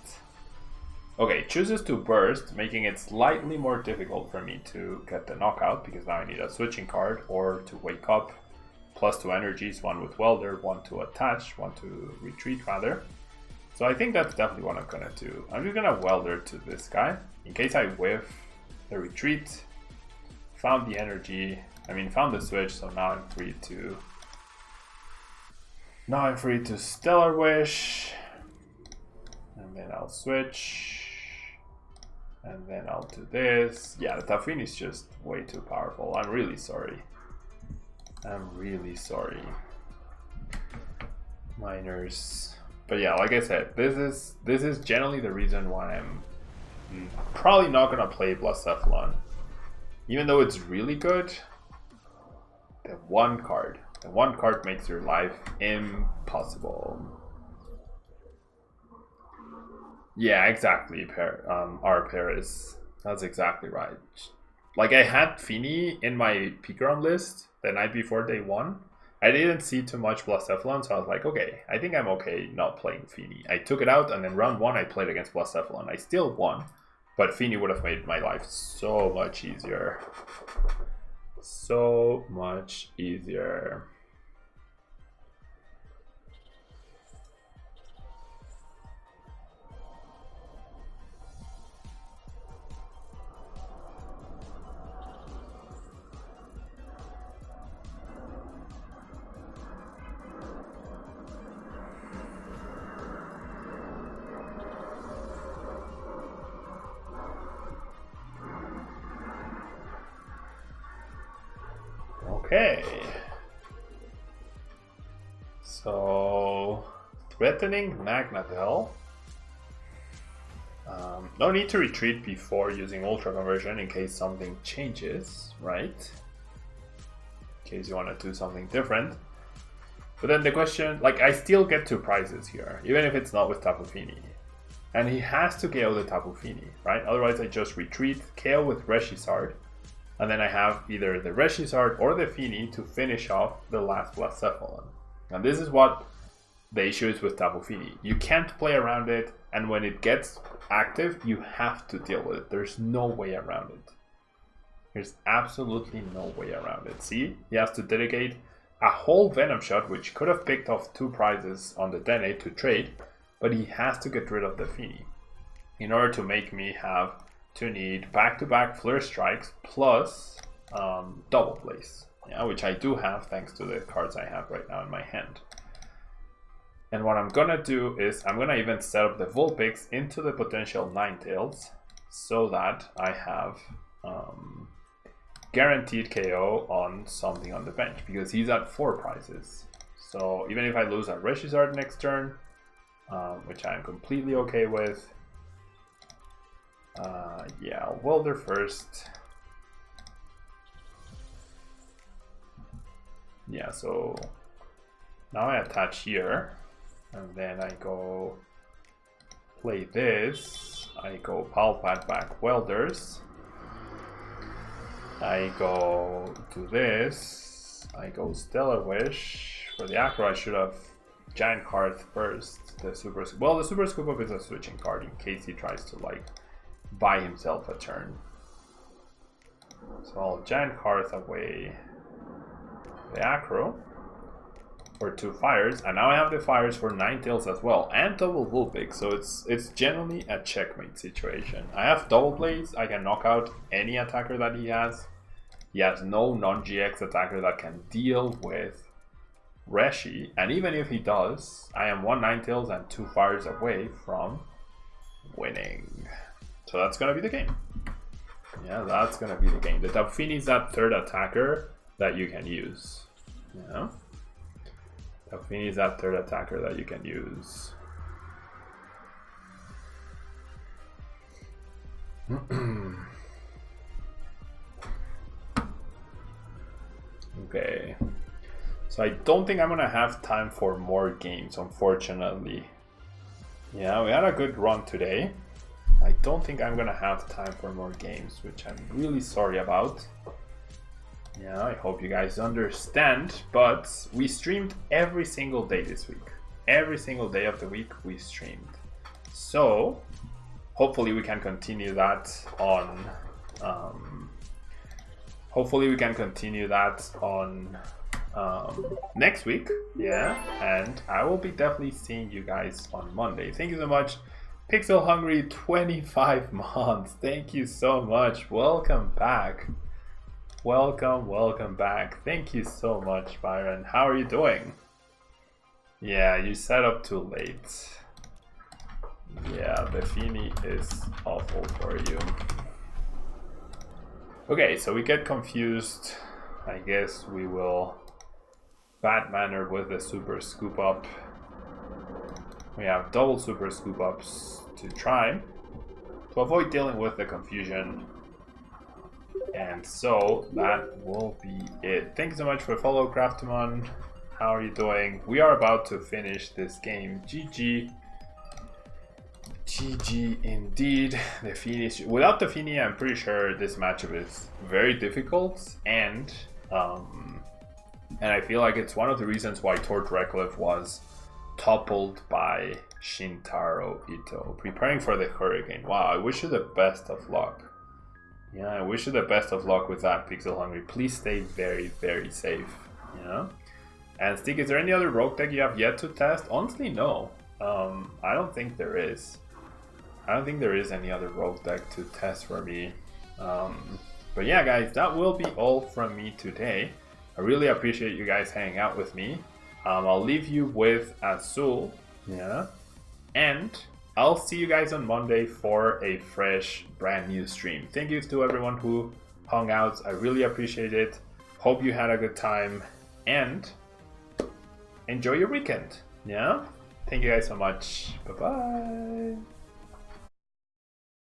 Okay, chooses to burst, making it slightly more difficult for me to get the knockout, because now I need a switching card, or to wake up. Plus 2 energies, 1 with Welder, 1 to attach, 1 to retreat rather. So I think that's definitely what I'm gonna do. I'm just gonna Welder to this guy, in case I whiff the retreat. Found the energy, found the switch, so now I'm free to... Now I'm free to Stellar Wish, and then I'll switch, and then I'll do this. Yeah, the Tapu Fini is just way too powerful. I'm really sorry. I'm really sorry. Miners. But yeah, like I said, this is generally the reason why I'm probably not gonna play Blacephalon. Even though it's really good, the one card And one card makes your life impossible. Yeah, exactly, our Paris. That's exactly right. Like, I had Fini in my peak round list the night before day one. I didn't see too much Blacephalon, so I was like, okay, I think I'm okay not playing Fini. I took it out, and then round one I played against Blacephalon. I still won, but Fini would have made my life so much easier. So much easier. Okay. So, threatening Magnetel. No need to retreat before using Ultra Conversion in case something changes, right? In case you want to do something different. But then the question, like, I still get 2 prizes here, even if it's not with Tapu Fini. And he has to KO the Tapu Fini, right? Otherwise I just retreat, KO with Reshisard, and then I have either the Reshisard or the Fini to finish off the last Blacephalon. And this is what the issue is with Tapu Fini. You can't play around it, and when it gets active, you have to deal with it. There's no way around it. There's absolutely no way around it. See? He has to dedicate a whole Venom Shot, which could have picked off 2 prizes on the Dene to trade, but he has to get rid of the Fini in order to make me have to need back-to-back Flare Strikes plus Double Blaze, yeah, which I do have thanks to the cards I have right now in my hand. And what I'm gonna do is I'm gonna even set up the Vulpix into the potential Ninetales so that I have guaranteed KO on something on the bench, because he's at 4 prizes. So even if I lose at Reshisard next turn, which I'm completely okay with, yeah, I'll Welder first. Yeah, so now I attach here, and then I go play this. I go Palpat back Welders. I go do this. I go Stellar Wish. For the Acro, I should have Giant Hearth first. The Super Scoop Up is a switching card in case he tries to, like, buy himself a turn. So I'll Giant Hearth away the Acro for 2 fires, and now I have the fires for Ninetales as well, and double Vulpix, so it's generally a checkmate situation. I have Double Blaze, I can knock out any attacker that he has. He has no non-GX attacker that can deal with Reshi, and even if he does, I am 1 Ninetales and 2 fires away from winning. So that's gonna be the game. Yeah, that's gonna be the game. The Tapu Fini is that 3rd attacker that you can use. Yeah. Tapu Fini is that 3rd attacker that you can use. Okay. So I don't think I'm gonna have time for more games, unfortunately. Yeah, we had a good run today. I don't think I'm gonna have time for more games, which I'm really sorry about. Yeah, I hope you guys understand, but we streamed every single day this week. Every single day of the week we streamed. So, hopefully we can continue that on... next week. Yeah, and I will be definitely seeing you guys on Monday. Thank you so much. Pixel Hungry 25 months. Thank you so much. Welcome back. Welcome back. Thank you so much, Byron. How are you doing? Yeah, you set up too late. Yeah, the Fini is awful for you. Okay, so we get confused. I guess we will Batmaner with the Super Scoop Up. We have double Super Scoop Ups to try to avoid dealing with the confusion. And so that will be it. Thank you so much for the follow, Craftamon. How are you doing? We are about to finish this game. GG. GG indeed. The finish. Without the Fini, I'm pretty sure this matchup is very difficult, and I feel like it's one of the reasons why Torch Recliffe was toppled by Shintaro Ito. Preparing for the Hurricane. Wow, I wish you the best of luck. Yeah, I wish you the best of luck with that, Pixel Hungry. Please stay very, very safe. Yeah. And Stick, is there any other rogue deck you have yet to test? Honestly, no. I don't think there is. I don't think there is any other rogue deck to test for me. But yeah, guys, that will be all from me today. I really appreciate you guys hanging out with me. I'll leave you with Azul. Yeah. And I'll see you guys on Monday for a fresh, brand new stream. Thank you to everyone who hung out. I really appreciate it. Hope you had a good time. And enjoy your weekend. Yeah? Thank you guys so much. Bye-bye.